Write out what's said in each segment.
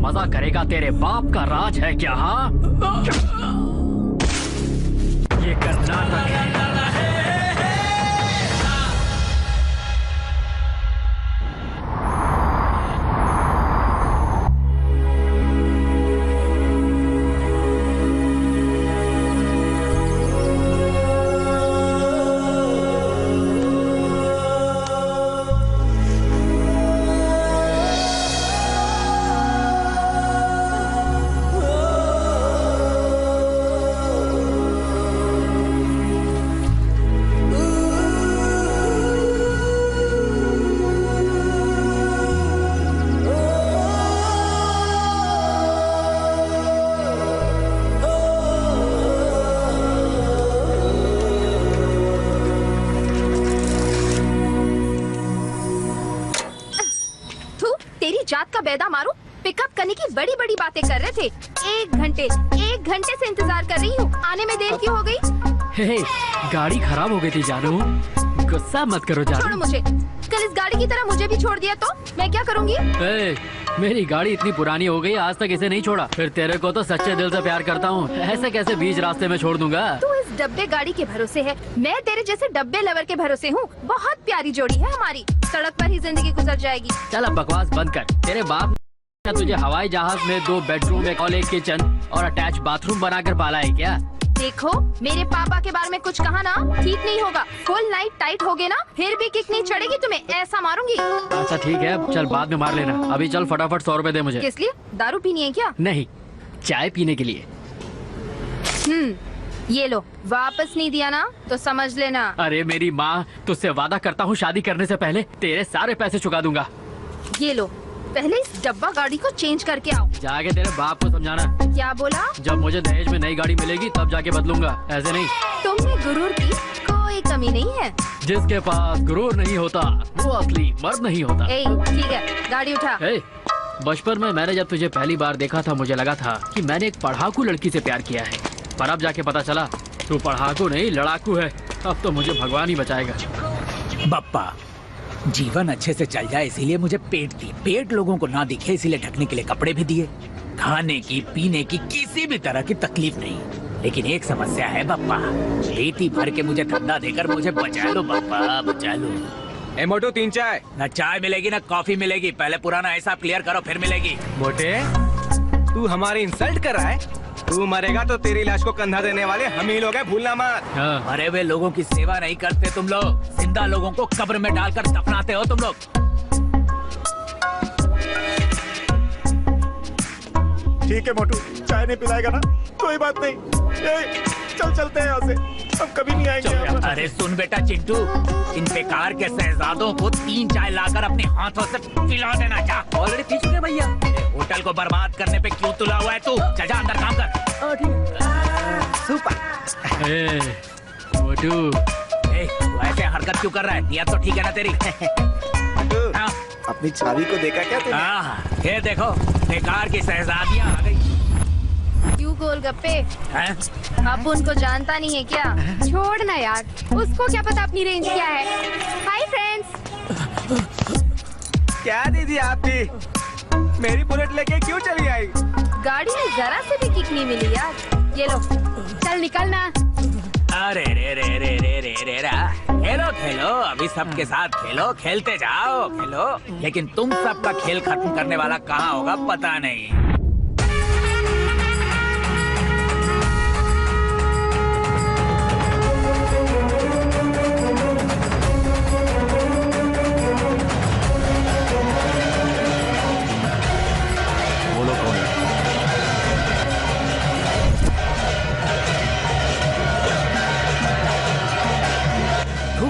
मजा करेगा? तेरे बाप का राज है क्या? हाँ, ये कर्नाटक है। जात का बेदा मारू, पिकअप करने की बड़ी बड़ी बातें कर रहे थे। एक घंटे से इंतजार कर रही हूँ, आने में देर क्यों हो गई? हे, गाड़ी खराब हो गई थी जानू, गुस्सा मत करो जानू। छोड़ो मुझे, कल इस गाड़ी की तरह मुझे भी छोड़ दिया तो मैं क्या करूँगी? मेरी गाड़ी इतनी पुरानी हो गई, आज तक इसे नहीं छोड़ा। फिर तेरे को तो सच्चे दिल से प्यार करता हूँ, ऐसे कैसे बीच रास्ते में छोड़ दूंगा? तू इस डब्बे गाड़ी के भरोसे है, मैं तेरे जैसे डब्बे लवर के भरोसे हूँ। बहुत प्यारी जोड़ी है हमारी, सड़क पर ही जिंदगी गुजर जाएगी। चल अब बकवास बंद कर। तेरे बाप ने तुझे हवाई जहाज में 2 बेडरूम, एक और एक किचन और अटैच बाथरूम बनाकर पाला है क्या? देखो, मेरे पापा के बारे में कुछ कहा ना, ठीक नहीं होगा। फुल नाइट टाइट होगे ना, फिर भी किक नहीं चढ़ेगी तुम्हें, ऐसा मारूंगी। अच्छा ठीक है, चल बाद में मार लेना। अभी चल फटाफट 100 रुपए दे मुझे। किस लिए? दारू पीनी है क्या? नहीं, चाय पीने के लिए। ये लो, वापस नहीं दिया ना तो समझ लेना। अरे मेरी माँ, तुझसे वादा करता हूँ शादी करने से पहले तेरे सारे पैसे चुका दूंगा। ये लो, पहले इस डब्बा गाड़ी को चेंज करके आओ। जाके तेरे बाप को समझाना। क्या बोला? जब मुझे दहेज में नई गाड़ी मिलेगी तब जाके बदलूंगा, ऐसे नहीं। तुमने गुरूर की कोई कमी नहीं है। जिसके पास गुरूर नहीं होता वो असली मर्द नहीं होता। ठीक है, गाड़ी उठा। बचपन में मैंने जब तुझे पहली बार देखा था, मुझे लगा था कि मैंने एक पढ़ाकू लड़की से प्यार किया है, पर अब जाके पता चला तू पढ़ाकू नहीं लड़ाकू है। अब तो मुझे भगवान ही बचाएगा। बप्पा, जीवन अच्छे से चल जाए इसीलिए मुझे पेट दी, पेट लोगों को ना दिखे इसीलिए ढकने के लिए कपड़े भी दिए। खाने की पीने की किसी भी तरह की तकलीफ नहीं, लेकिन एक समस्या है बप्पा, पेटी भर के मुझे धंधा देकर मुझे बचा लो बप्पा, बचा लो। ए मोटू, 3 चाय। ना चाय मिलेगी ना कॉफी मिलेगी, पहले पुराना हिसाब क्लियर करो फिर मिलेगी। मोटे, तू हमारी इंसल्ट कर रहा है? तू मरेगा तो तेरी लाश को कंधा देने वाले हम ही लोग हैं, भूलना मत। मरे हुए लोगों की सेवा नहीं करते तुम लोग, जिंदा लोगों को कब्र में डालकर दफनाते हो तुम लोग। ठीक है मोटू, चाय नहीं पिलाएगा ना, कोई बात नहीं। चलते हैं यहाँ से, हम कभी नहीं आएंगे। अरे सुन बेटा चिंटू, इन बेकार के शहजादों को 3 चाय लाकर अपने हाथों से पिला देना। जा, ऑलरेडी पी चुके भैया। होटल को बर्बाद करने पे क्यों तुला हुआ है तू? जा अंदर काम कर। सुपर। मोटू, ऐसे हरकत क्यों कर रहा है? नियत तो ठीक है ना तेरी? अपनी छावी को देखा क्या तूने? ये देखो, बेकार की शहजादियाँ आ गई। क्यों गोलगप्पे? अब उनको जानता नहीं है क्या? छोड़ ना यार, उसको क्या पता अपनी रेंज क्या है। Hi friends. क्या दीदी आप भी मेरी बुलेट लेके क्यों चली आई? गाड़ी में जरा से भी किक नहीं मिली यार। ये लो, चल निकलना। अरे रे रे रे रे रे रे रा। खेलो खेलो, अभी सबके साथ खेलो, खेलते जाओ, खेलो। लेकिन तुम सबका खेल खत्म करने वाला कहाँ होगा पता नहीं।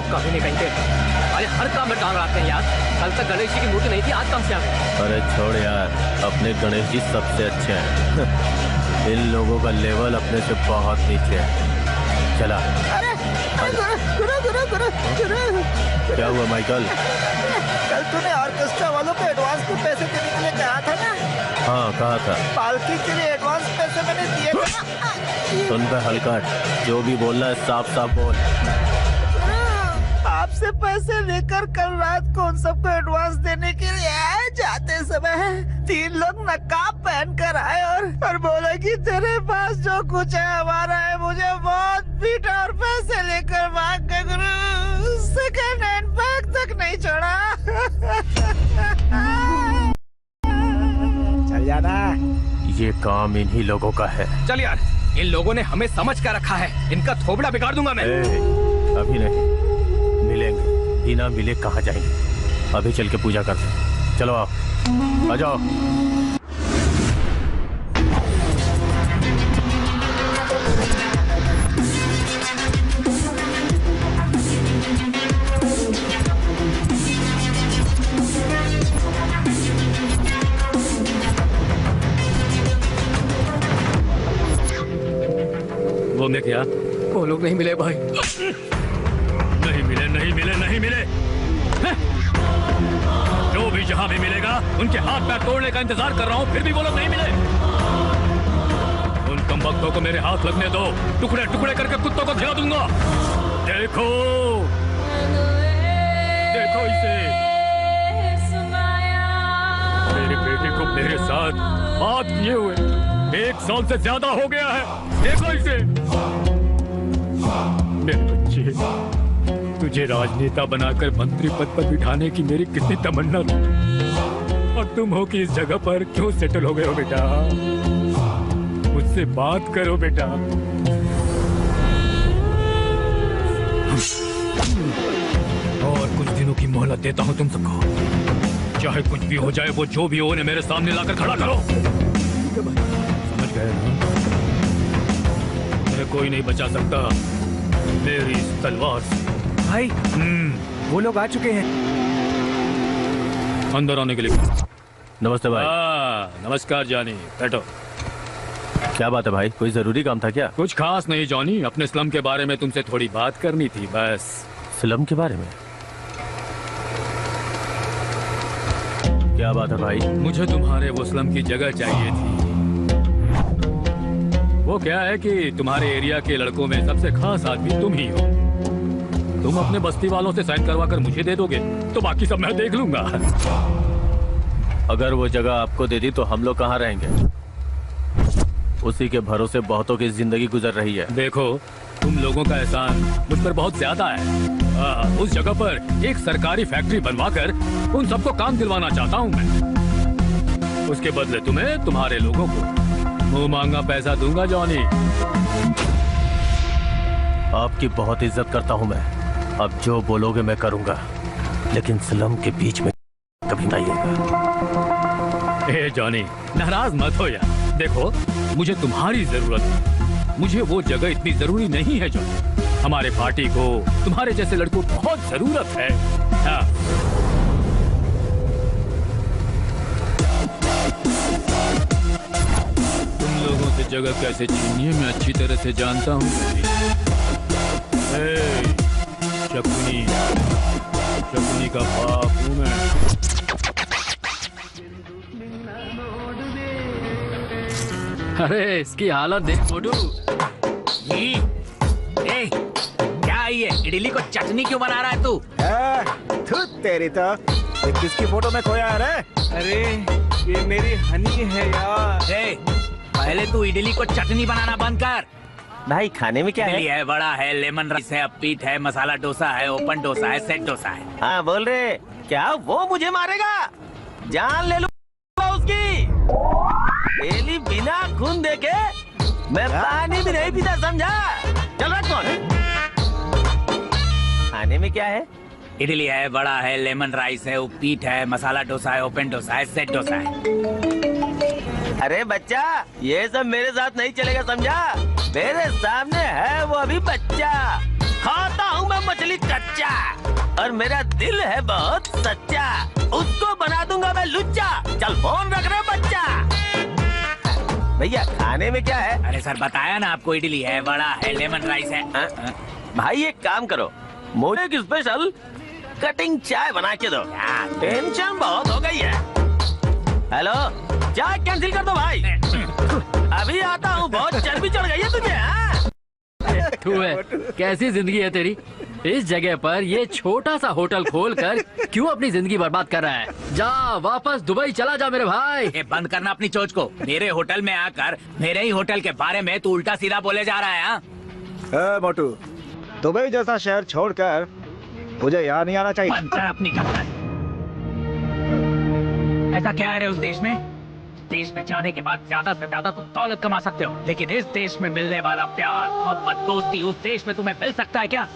कभी नहीं कहीं पे, अरे हर काम में टांग लाते हैं यार। कल तक गणेश जी की मूर्ति नहीं थी, आज कम से आ गए। अरे छोड़ यार, अपने गणेश जी सबसे अच्छे हैं। इन लोगों का लेवल अपने से बहुत नीचे है। चला। गुरु। क्या हुआ माइकल? कल तूने ऑर्केस्ट्रा वालों को एडवांस के पैसे देने के लिए कहा था ना? हाँ कहा था। पालकी के लिए एडवांस पैसे मैंने दिए थे। सुन पे हलकट, जो भी बोलना है साफ साफ बोल। आपसे पैसे लेकर कल रात को उन सबको एडवांस देने के लिए आए, जाते समय 3 लोग नकाब पहन कर आए और बोले कि तेरे पास जो कुछ है हमारा है। मुझे बहुत पीटा और पैसे लेकर भाग गए गुरु। सेकंड हैंड बैग तक नहीं छोड़ा। चल जाना। ये काम इन्हीं लोगों का है। चल यार, इन लोगों ने हमें समझ कर रखा है। इनका थोबड़ा बिगाड़ दूंगा मैं। अभी नहीं, मिलेंगे। बिना मिले कहाँ जाएंगे? अभी चल के पूजा करते हैं। चलो आप आ जाओ। वो मैं क्या? वो लोग नहीं मिले भाई। नहीं मिले। जो भी जहां भी मिलेगा उनके हाथ पैर तोड़ने का इंतजार कर रहा हूं, फिर भी वो लोग नहीं मिले। उन कमबख्तों को मेरे हाथ लगने दो, टुकड़े टुकड़े करके कुत्तों को खिला दूंगा। देखो इसे। मेरे बेटे को मेरे साथ बात किए हुए 1 साल से ज्यादा हो गया है। देखो इसे। मेरे बच्चे, तुझे राजनेता बनाकर मंत्री पद पर बिठाने की मेरी कितनी तमन्ना थी, और तुम हो कि इस जगह पर क्यों सेटल हो गए हो बेटा? मुझसे बात करो बेटा। और कुछ दिनों की मोहलत देता हूँ तुम सबको। चाहे कुछ भी हो जाए, वो जो भी हो, उन्हें मेरे सामने लाकर खड़ा करो। समझ गए ना? तुम्हें कोई नहीं बचा सकता मेरी इस तलवार से। भाई वो लोग आ चुके हैं। अंदर आने के लिए। नमस्ते भाई। नमस्कार जॉनी, बैठो। क्या बात है भाई, कोई जरूरी काम था क्या? कुछ खास नहीं जॉनी, अपने स्लम के बारे में तुमसे थोड़ी बात करनी थी बस। स्लम के बारे में? क्या बात है भाई? मुझे तुम्हारे वो स्लम की जगह चाहिए थी। वो क्या है कि तुम्हारे एरिया के लड़कों में सबसे खास आदमी तुम ही हो। तुम अपने बस्ती वालों से साइन करवा कर मुझे दे दोगे तो बाकी सब मैं देख लूंगा। अगर वो जगह आपको दे दी तो हम लोग कहाँ रहेंगे? उसी के भरोसे बहुतों की जिंदगी गुजर रही है। देखो, तुम लोगों का एहसान मुझ पर बहुत ज्यादा है। उस जगह पर एक सरकारी फैक्ट्री बनवाकर उन सबको काम दिलवाना चाहता हूँ मैं। उसके बदले तुम्हें तुम्हारे लोगों को मुंह मांगा पैसा दूंगा जॉनी। आपकी बहुत इज्जत करता हूँ मैं। अब जो बोलोगे मैं करूंगा, लेकिन स्लम के बीच में कभी नहीं होगा। ए जॉनी, नाराज मत हो यार। देखो, मुझे तुम्हारी जरूरत है। मुझे वो जगह इतनी जरूरी नहीं है जॉनी। हमारे पार्टी को तुम्हारे जैसे लड़कों को बहुत जरूरत है। हाँ। तुम लोगों से जगह कैसे छीनी है मैं अच्छी तरह से जानता हूँ। शकुनी का बाप हूँ मैं। अरे इसकी हालत देख मोटू। क्या ये इडली को चटनी क्यों बना रहा है तू? थू तेरी तो। ये किसकी फोटो में खोया है रे? अरे ये मेरी हनी है यार। पहले तू इडली को चटनी बनाना बंद कर। भाई खाने में क्या इडली है, बड़ा है, लेमन राइस है, अपीट है, मसाला डोसा है, ओपन डोसा है, सेट डोसा है। हाँ बोल रहे, क्या वो मुझे मारेगा? जान ले लूंगा उसकी। डेली बिना खून देके मैं पानी भी नहीं पीता, समझा? चल रख कौन? खाने में क्या है? इडली है, बड़ा है, लेमन राइस है, उपीट है, मसाला डोसा है, ओपन डोसा है, सेट डोसा है। अरे बच्चा, ये सब मेरे साथ नहीं चलेगा, समझा? मेरे सामने है वो अभी बच्चा। खाता हूँ मैं मछली कच्चा, और मेरा दिल है बहुत सच्चा। उसको बना दूंगा मैं लुच्चा। चल फोन रख रहे बच्चा। भैया खाने में क्या है? अरे सर बताया ना आपको, इडली है, बड़ा है, लेमन राइस है। भाई एक काम करो, मुझे एक स्पेशल कटिंग चाय बना के दो। टेंशन बहुत हो गई है। हेलो, चाय कैंसिल कर दो भाई। अभी आता हूँ, बहुत चर्बी चढ़ गई है तुझे। तू है, कैसी जिंदगी है तेरी? इस जगह पर ये छोटा सा होटल खोलकर क्यों अपनी जिंदगी बर्बाद कर रहा है? जा वापस दुबई चला जा मेरे भाई। ये बंद करना अपनी चोच को। मेरे होटल में आकर मेरे ही होटल के बारे में तू उल्टा सीधा बोले जा रहा है। हाँ? मोटू, दुबई जैसा शहर छोड़कर मुझे यहाँ नहीं आना चाहिए। बंद कर अपनी गप्पे। ऐसा क्या है रे उस देश में? देश में जाने के बाद ज्यादा से ज्यादा तुम दौलत कमा सकते हो, लेकिन इस देश में मिलने वाला प्यार, मोहब्बत, दोस्ती उस देश में तुम्हें मिल सकता है क्या?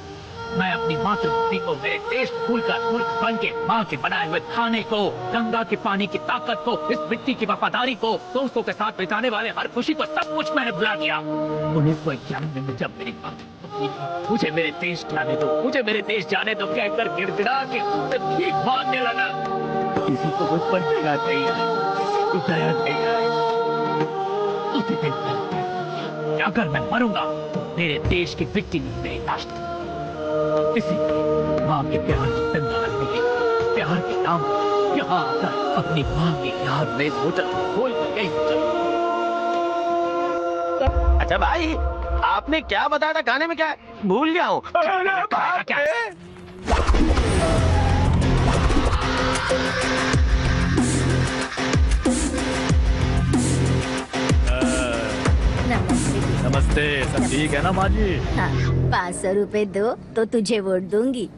मैं अपनी मातृभूमि को मेरे देश भूलकर मुल्क बन के माँ के बनाए हुए खाने को, गंगा के पानी की ताकत को, इस मिट्टी की वफादारी को, दोस्तों के साथ बिताने वाले हर खुशी को, सब कुछ मैंने भुला दिया। 1991 में जब मेरी माँ मुझे मेरे देश जाने दो, मुझे मेरे देश जाने दो कहकर गिड़गिड़ा के उसे भीख मांगने लगा। किसी को मुझ पर दया नहीं आई, दया नहीं आई। उसी दिन अगर मैं मरूंगा मेरे देश की मिट्टी में मेरी लाश इसी माँ के प्यार को जिंदा रखने के प्यार के नाम यहाँ आकर अपनी माँ की याद में होटल खोल गई। अच्छा भाई, आपने क्या बताया था खाने में? क्या भूल गया हूँ। नमस्ते, सब ठीक है ना माँ जी? हाँ, 500 रुपए दो तो तुझे वोट दूंगी।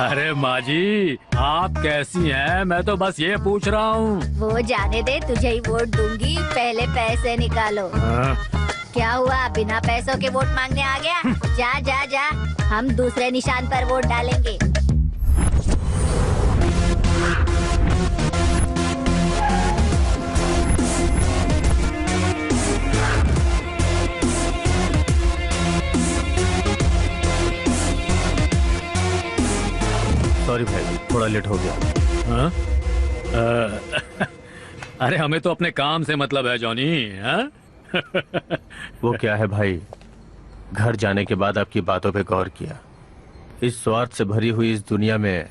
अरे माँ जी, आप कैसी हैं? मैं तो बस ये पूछ रहा हूँ। वो जाने दे, तुझे ही वोट दूंगी, पहले पैसे निकालो। क्या हुआ, बिना पैसों के वोट मांगने आ गया? जा जा जा, हम दूसरे निशान पर वोट डालेंगे। सॉरी भाई, थोड़ा लेट हो गया। हाँ? अरे हमें तो अपने काम से मतलब है जॉनी। हाँ? वो क्या है भाई, घर जाने के बाद आपकी बातों पे गौर किया। इस स्वार्थ से भरी हुई इस दुनिया में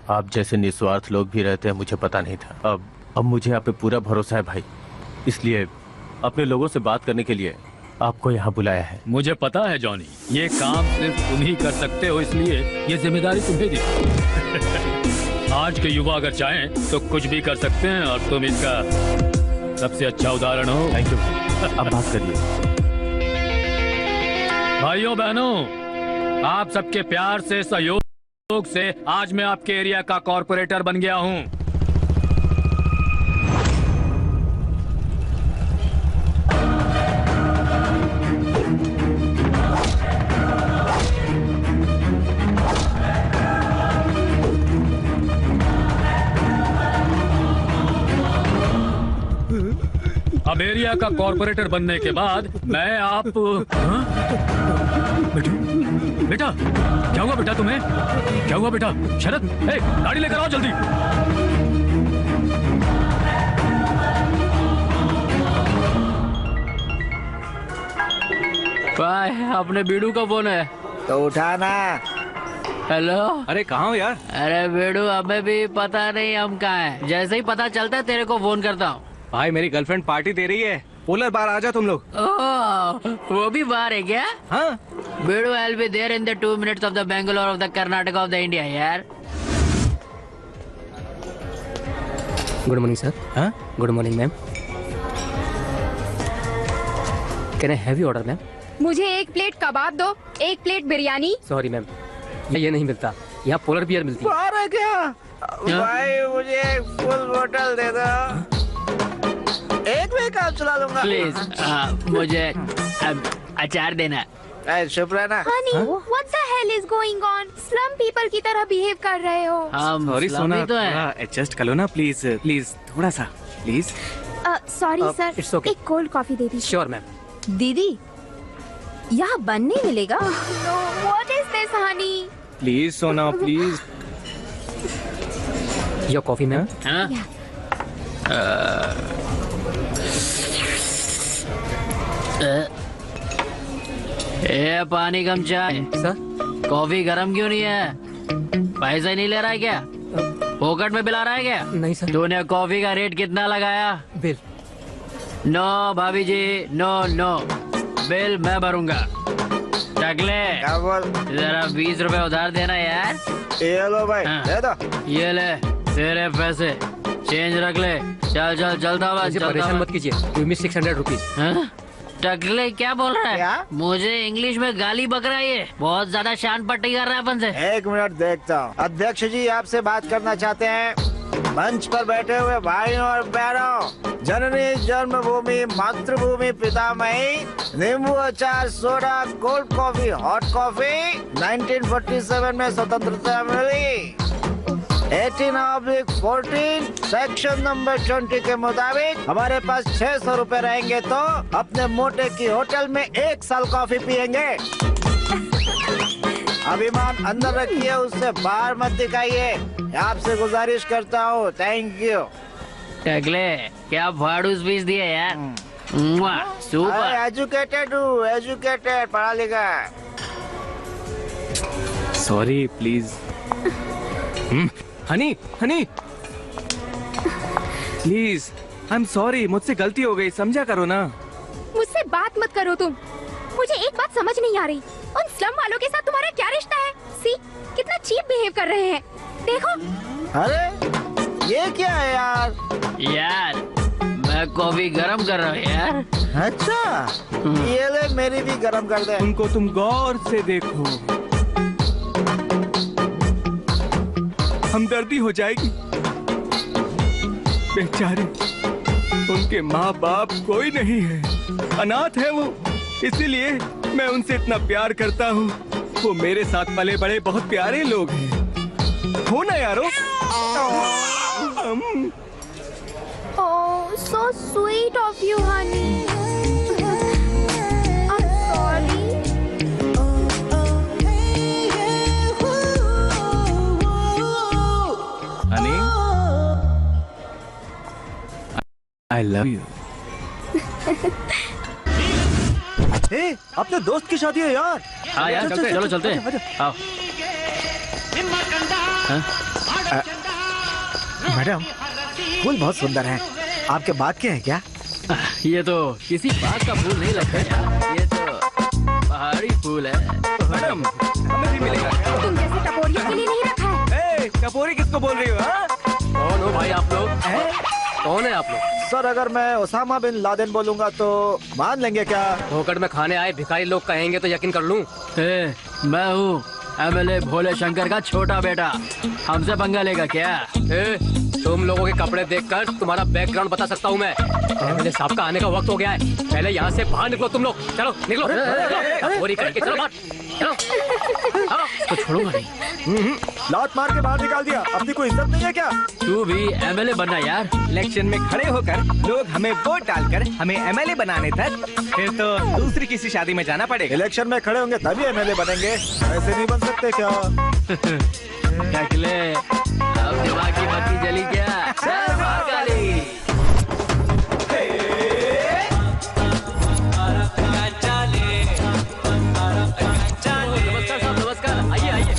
आप जैसे निस्वार्थ लोग भी रहते हैं, मुझे पता नहीं था। अब मुझे आप पे पूरा भरोसा है भाई, इसलिए अपने लोगों से बात करने के लिए आपको यहाँ बुलाया है। मुझे पता है जॉनी, ये काम सिर्फ तुम ही कर सकते हो, इसलिए ये जिम्मेदारी तुम्हें दी। आज के युवा अगर चाहें तो कुछ भी कर सकते हैं और तुम इसका सबसे अच्छा उदाहरण हो। Thank you. अब बात करिए। भाइयों बहनों, आप सबके प्यार से, सहयोग से आज मैं आपके एरिया का कॉर्पोरेटर बन गया हूँ। अब एरिया का कॉर्पोरेटर बनने के बाद मैं आप बेटा, क्या हुआ बेटा तुम्हें? क्या हुआ बेटा? शरद, गाड़ी लेकर आओ जल्दी। अपने बीड़ू का फोन है तो उठाना। हेलो। अरे कहाँ हो यार? अरे बेड़ू, हमें भी पता नहीं हम कहाँ हैं। जैसे ही पता चलता है तेरे को फोन करता हूँ। भाई मेरी गर्लफ्रेंड पार्टी दे रही है, पोलर बार आ जाओ तुम लोग। वो भी बाहर है क्या? हाँ। बेड़ू, I'll be there in the 2 minutes of the Bangalore of the Karnataka of the India यार। Good morning sir. हाँ? Good morning ma'am. Can I have you order ma'am? मुझे 1 प्लेट कबाब दो, 1 प्लेट बिरयानी। सॉरी मैम, ये नहीं मिलता, यहाँ polar bear मिलती है। बाहर है क्या? भाई मुझे एक फुल बोतल दे दो, एक में काम चला लूंगा। प्लीज मुझे अचार देना। चुप रहना। Honey, what the hell is going on? Slum people की तरह बिहेव कर रहे हो। सॉरी सोना, तो है। एडजस्ट कर लो ना प्लीज, प्लीज थोड़ा सा please. Sorry sir, it's okay. एक कोल्ड कॉफी दे दीजिए। Sure ma'am. दीदी, यहाँ बन नहीं मिलेगा? No, what is this, honey? Please सोना प्लीज। Your coffee ma'am. ए पानी कम चाय। सर कॉफी गरम क्यों नहीं है? पैसे नहीं ले रहा है क्या? पॉकेट में बिला रहा है क्या? नहीं सर। तूने कॉफी का रेट कितना लगाया? बिल। नो भाभी जी, नो नो, बिल मैं भरूंगा। टकले क्या बोल? जरा 20 रुपए उधार देना यार। ये लो भाई, दे दो। ये ले तेरे पैसे, चेंज रख ले। चल चल चलता हुआ, परेशान मत कीजिए। Give me 600 rupees. टकले क्या बोल रहा है? मुझे इंग्लिश में गाली बक रहा है ये। बहुत ज्यादा शान पट्टी कर रहा है अपन से। 1 मिनट देखता हूँ। अध्यक्ष जी आपसे बात करना चाहते हैं। मंच पर बैठे हुए भाइयों और बहनों, जननी जन्मभूमि मातृभूमि पितामही, नींबू अचार soda cold coffee hot coffee 1947 में स्वतंत्रता मिली। 18/14 सेक्शन नंबर 20 के मुताबिक हमारे पास 600 रुपए रहेंगे तो अपने मोटे की होटल में 1 साल कॉफी पियेंगे। अभिमान अंदर रखिए, उससे बाहर मत दिखाइए। आपसे गुजारिश करता हूँ। Thank you. टकले क्या फाड़ूस पीस दिया यार। सुपर एजुकेटेड हूँ, एजुकेटेड, पढ़ा लिखा। Sorry please. Honey honey please, I am sorry, मुझसे गलती हो गई, समझा करो ना। मुझसे बात मत करो तुम। मुझे एक बात समझ नहीं आ रही, उन स्लम वालों के साथ तुम्हारा क्या रिश्ता है? सी कितना चीप बिहेव कर रहे हैं, देखो। अरे ये क्या है यार? यार मैं कॉफी गरम कर रहा हूँ यार। अच्छा ये ले, मेरी भी गरम कर दे। उनको तुम गौर से देखो, हमदर्दी हो जाएगी। बेचारे, उनके माँ बाप कोई नहीं है, अनाथ है वो, इसीलिए मैं उनसे इतना प्यार करता हूँ। वो मेरे साथ पले बड़े बहुत प्यारे लोग हैं, हो ना यारो? Oh, so sweet of you, honey. I'm sorry. Honey, I love you. ए, अपने दोस्त की शादी है यार। हाँ यार, चलो चलते हैं। आओ। मैडम, फूल बहुत सुंदर है, आपके बाग के हैं क्या? ये तो किसी बाग का फूल नहीं लगता यार, ये तो पहाड़ी फूल है। मैडम, हमें भी मिलेगा। तुम जैसे टपोरियों के लिए नहीं रखा है। टपोरी किसको बोल रही हो? कौन हो भाई आप लोग? कौन है आप लोग? सर, अगर मैं ओसामा बिन लादेन बोलूंगा तो मान लेंगे क्या? फोकट में खाने आए भिखारी लोग कहेंगे तो यकीन कर लूं। मैं हूँ MLA भोले शंकर का छोटा बेटा, हमसे पंगा लेगा क्या? तुम लोगों के कपड़े देखकर तुम्हारा बैकग्राउंड बता सकता हूँ मैं। MLA साहब का आने का वक्त हो गया है, पहले यहाँ से बाहर निकलो तुम लोग। चलो निकलो, चोरी करके चलो बाहर, चलो। तो छोड़ूंगा नहीं। लात मार के बाहर निकाल दिया, अपनी कोई इज्जत नहीं है क्या? तू भी MLA बनना यार। इलेक्शन में खड़े होकर लोग हमें वोट डालकर हमें MLA बनाने तक फिर तो दूसरी किसी शादी में जाना पड़ेगा। इलेक्शन में खड़े होंगे तभी MLA बनेंगे, ऐसे नहीं बन सकते क्या? टकले, अब दिमाग की बत्ती जली क्या? जय मां काली। नमस्कार साहब, नमस्कार, आइए आइए।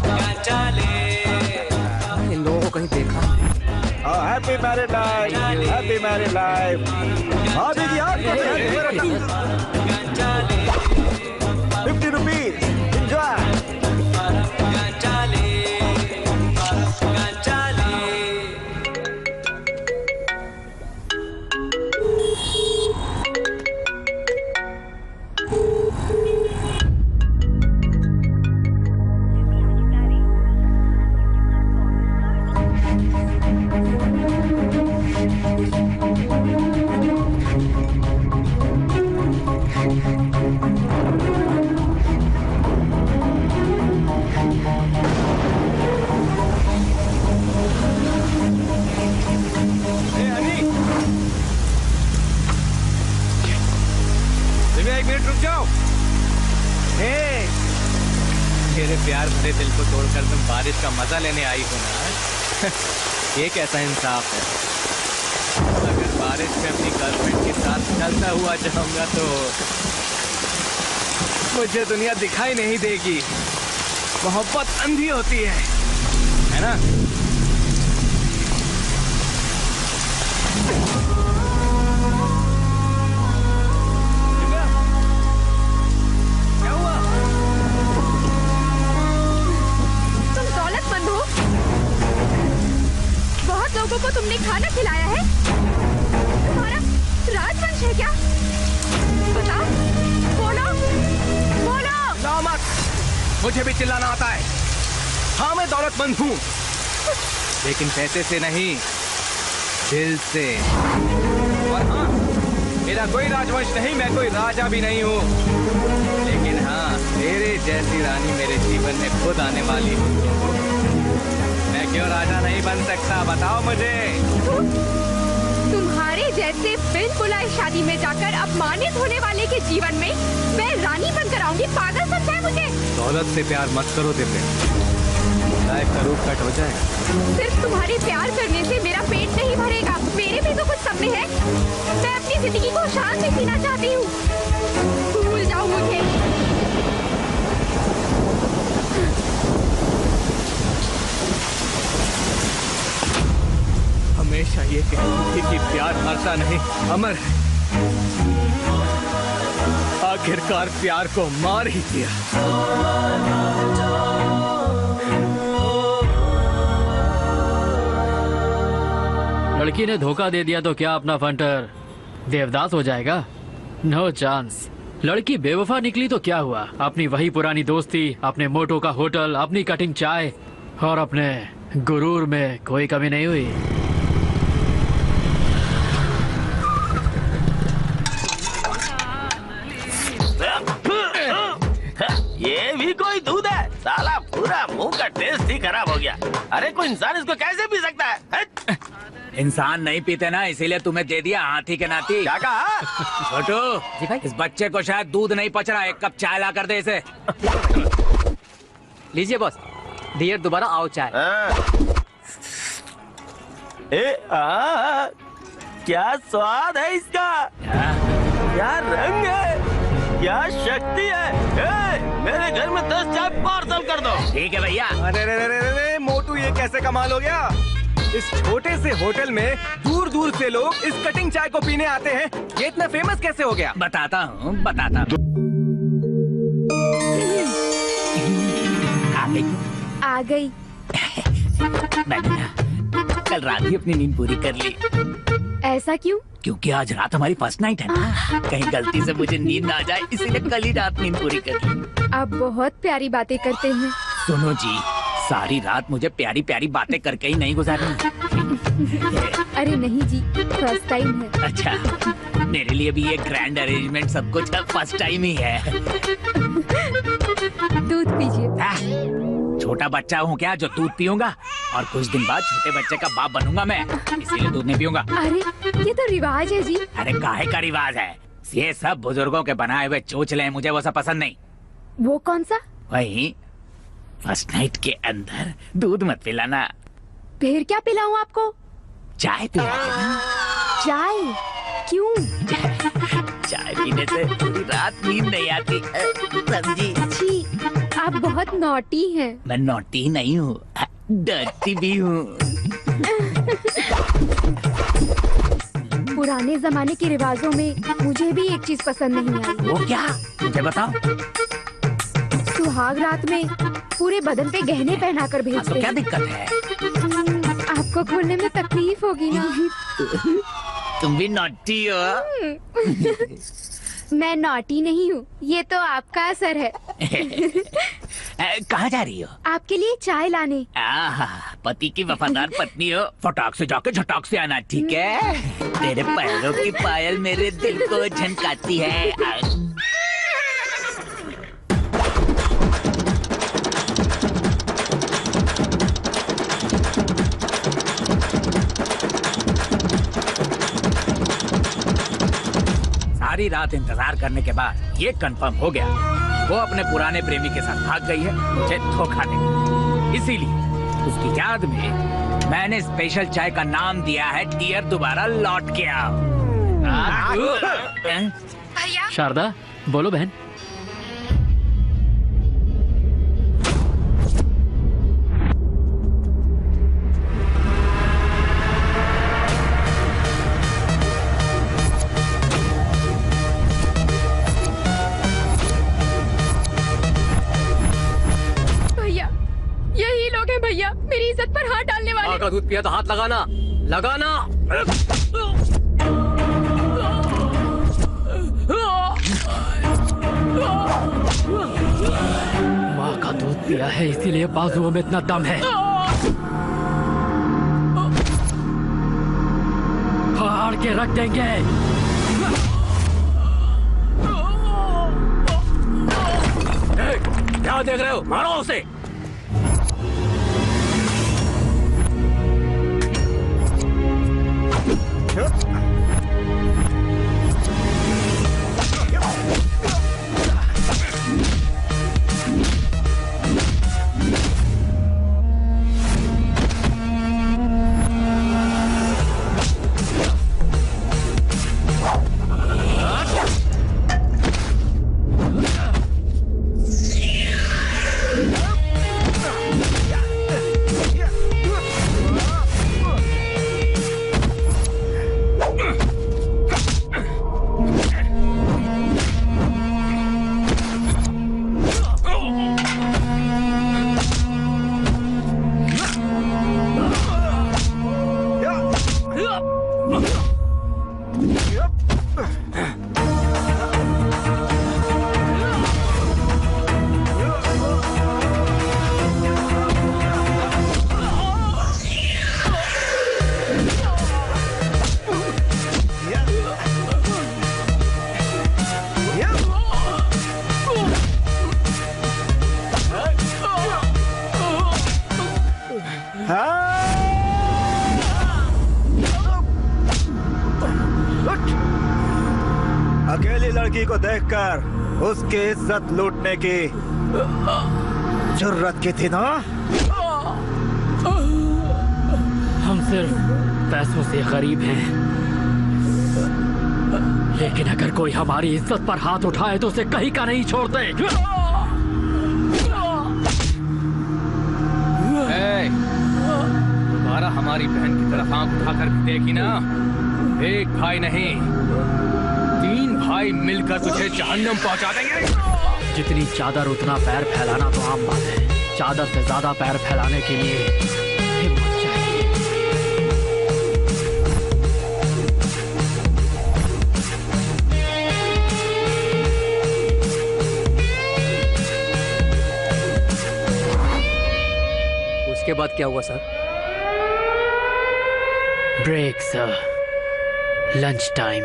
इन लोगों को कहीं देखा? Happy married life, happy married life. हाँ दीदी, आप 50 रुपीज, एंजॉय। एक मिनट रुक जाओ। मेरे प्यार भरे दिल को तोड़कर तुम बारिश का मजा लेने आई हो ना? ये कैसा इंसाफ है? अगर बारिश में अपनी गर्लफ्रेंड के साथ चलता हुआ जाऊंगा तो मुझे दुनिया दिखाई नहीं देगी। मोहब्बत अंधी होती है ना? क्या हुआ? मुझे भी चिल्लाना आता है। हाँ मैं दौलतमंद हूँ, लेकिन पैसे से नहीं, दिल से। और हाँ, मेरा कोई राजवंश नहीं, मैं कोई राजा भी नहीं हूँ, लेकिन हाँ तेरे जैसी रानी मेरे जीवन में खुद आने वाली हूँ। मैं क्यों राजा नहीं बन सकता, बताओ मुझे। तुम्हारे जैसे बिन बुलाए शादी में जाकर अपमानित होने वाले के जीवन में मैं रानी बनकर आऊंगी? पागल समझा है मुझे? दौलत से प्यार मत करो दिव्या, लाइफ का रूप कट हो जाए। सिर्फ तुम्हारे प्यार करने से मेरा पेट नहीं भरेगा। मेरे भी तो कुछ सपने हैं। मैं अपनी जिंदगी को शान से जीना चाहती हूँ। भूल जाओ मुझे। हमेशा ये कहती थी कि प्यार मरता नहीं, अमर है। आखिरकार प्यार को मार ही दिया। लड़की ने धोखा दे दिया तो क्या अपना फंटर देवदास हो जाएगा? No chance. लड़की बेवफा निकली तो क्या हुआ? अपनी वही पुरानी दोस्ती, अपने मोटो का होटल, अपनी कटिंग चाय और अपने गुरूर में कोई कमी नहीं हुई। ये भी कोई दूध है? साला पूरा मुंह का टेस्ट ही खराब हो गया। अरे कोई इंसान इसको कैसे पी सकता है? इंसान नहीं पीते ना, इसीलिए तुम्हें दे दिया हाथी के नाती। क्या कहा? छोटू, इस बच्चे को शायद दूध नहीं पच रहा, एक कप चाय ला कर दे इसे। लीजिए बॉस, डियर दोबारा आओ चाय। क्या स्वाद है इसका, क्या रंग है, क्या शक्ति है। मेरे घर में 10 चाय पार्सल कर दो। ठीक है भैया। अरे मोटू, ये कैसे कमाल हो गया? इस छोटे से होटल में दूर दूर से लोग इस कटिंग चाय को पीने आते हैं, ये इतना फेमस कैसे हो गया? बताता हूँ। आ गई। मैंने ना कल रात ही अपनी नींद पूरी कर ली। ऐसा क्यों? क्योंकि आज रात हमारी फर्स्ट नाइट है ना, कहीं गलती से मुझे नींद ना आ जाए, इसीलिए कल ही रात नींद पूरी कर ली। आप बहुत प्यारी बातें करते हैं। सुनो जी, सारी रात मुझे प्यारी प्यारी बातें करके ही नहीं गुजारनी। अरे नहीं जी, फर्स्ट टाइम है। अच्छा, मेरे लिए भी ये ग्रैंड अरेंजमेंट सब कुछ फर्स्ट टाइम ही है। दूध पीजिए। छोटा बच्चा हूँ क्या जो दूध पीऊंगा? और कुछ दिन बाद छोटे बच्चे का बाप बनूंगा मैं, इसीलिए दूध नहीं पीऊंगा। अरे ये तो रिवाज है जी। अरे काहे का रिवाज है? ये सब बुजुर्गों के बनाए हुए चोचले हैं, मुझे वो सब पसंद नहीं। वो कौन सा? वही फर्स्ट नाइट के अंदर दूध मत पिलाना। फिर क्या पिलाऊं आपको? चाय पिला देना। चाय? क्यों? चाय पीने से पूरी रात नींद नहीं आती, समझी? छी, आप बहुत नॉटी हैं। मैं नॉटी नहीं हूँ, डर्टी भी हूँ। पुराने जमाने के रिवाजों में मुझे भी एक चीज पसंद नहीं आई। वो क्या? मुझे बताओ। सुहाग रात में पूरे बदन पे गहने पहनाकर भेजते हैं। क्या दिक्कत है? आपको खोलने में तकलीफ होगी ना। तुम भी नॉटी हो। मैं नॉटी नहीं हूँ, ये तो आपका असर है। कहाँ जा रही हो? आपके लिए चाय लाने। पति की वफादार पत्नी हो, फटाक से जाके झटाक से आना, ठीक है? तेरे पैरों की पायल मेरे दिल को झनकाती है। सारी रात इंतजार करने के बाद ये कंफर्म हो गया वो अपने पुराने प्रेमी के साथ भाग गई है मुझे धोखा देने। इसीलिए उसकी याद में मैंने स्पेशल चाय का नाम दिया है डियर दोबारा लौट के आओ। भैया। शारदा बोलो बहन। भैया मेरी इज्जत पर हाथ डालने वाले। माँ का दूध पिया तो हाथ लगाना लगाना। माँ का पिया है इसीलिए बाजुओं में इतना दम है। फाड़ के रख देंगे। क्या देख रहे हो? मारो उसे। अकेली लड़की को देखकर उसकी इज्जत लूटने की जुर्रत की थी ना? हम सिर्फ पैसों से गरीब हैं, लेकिन अगर कोई हमारी इज्जत पर हाथ उठाए तो उसे कहीं का नहीं छोड़ते। तुम्हारा हमारी बहन की तरफ आंख उठाकर देखी ना? एक भाई नहीं 3 भाई मिलकर तुझे जहन्नम पहुंचा देंगे। जितनी चादर उतना पैर फैलाना तो आम बात है। चादर से ज्यादा पैर फैलाने के लिए हिम्मत चाहिए। उसके बाद क्या हुआ sir? Break sir, lunch time.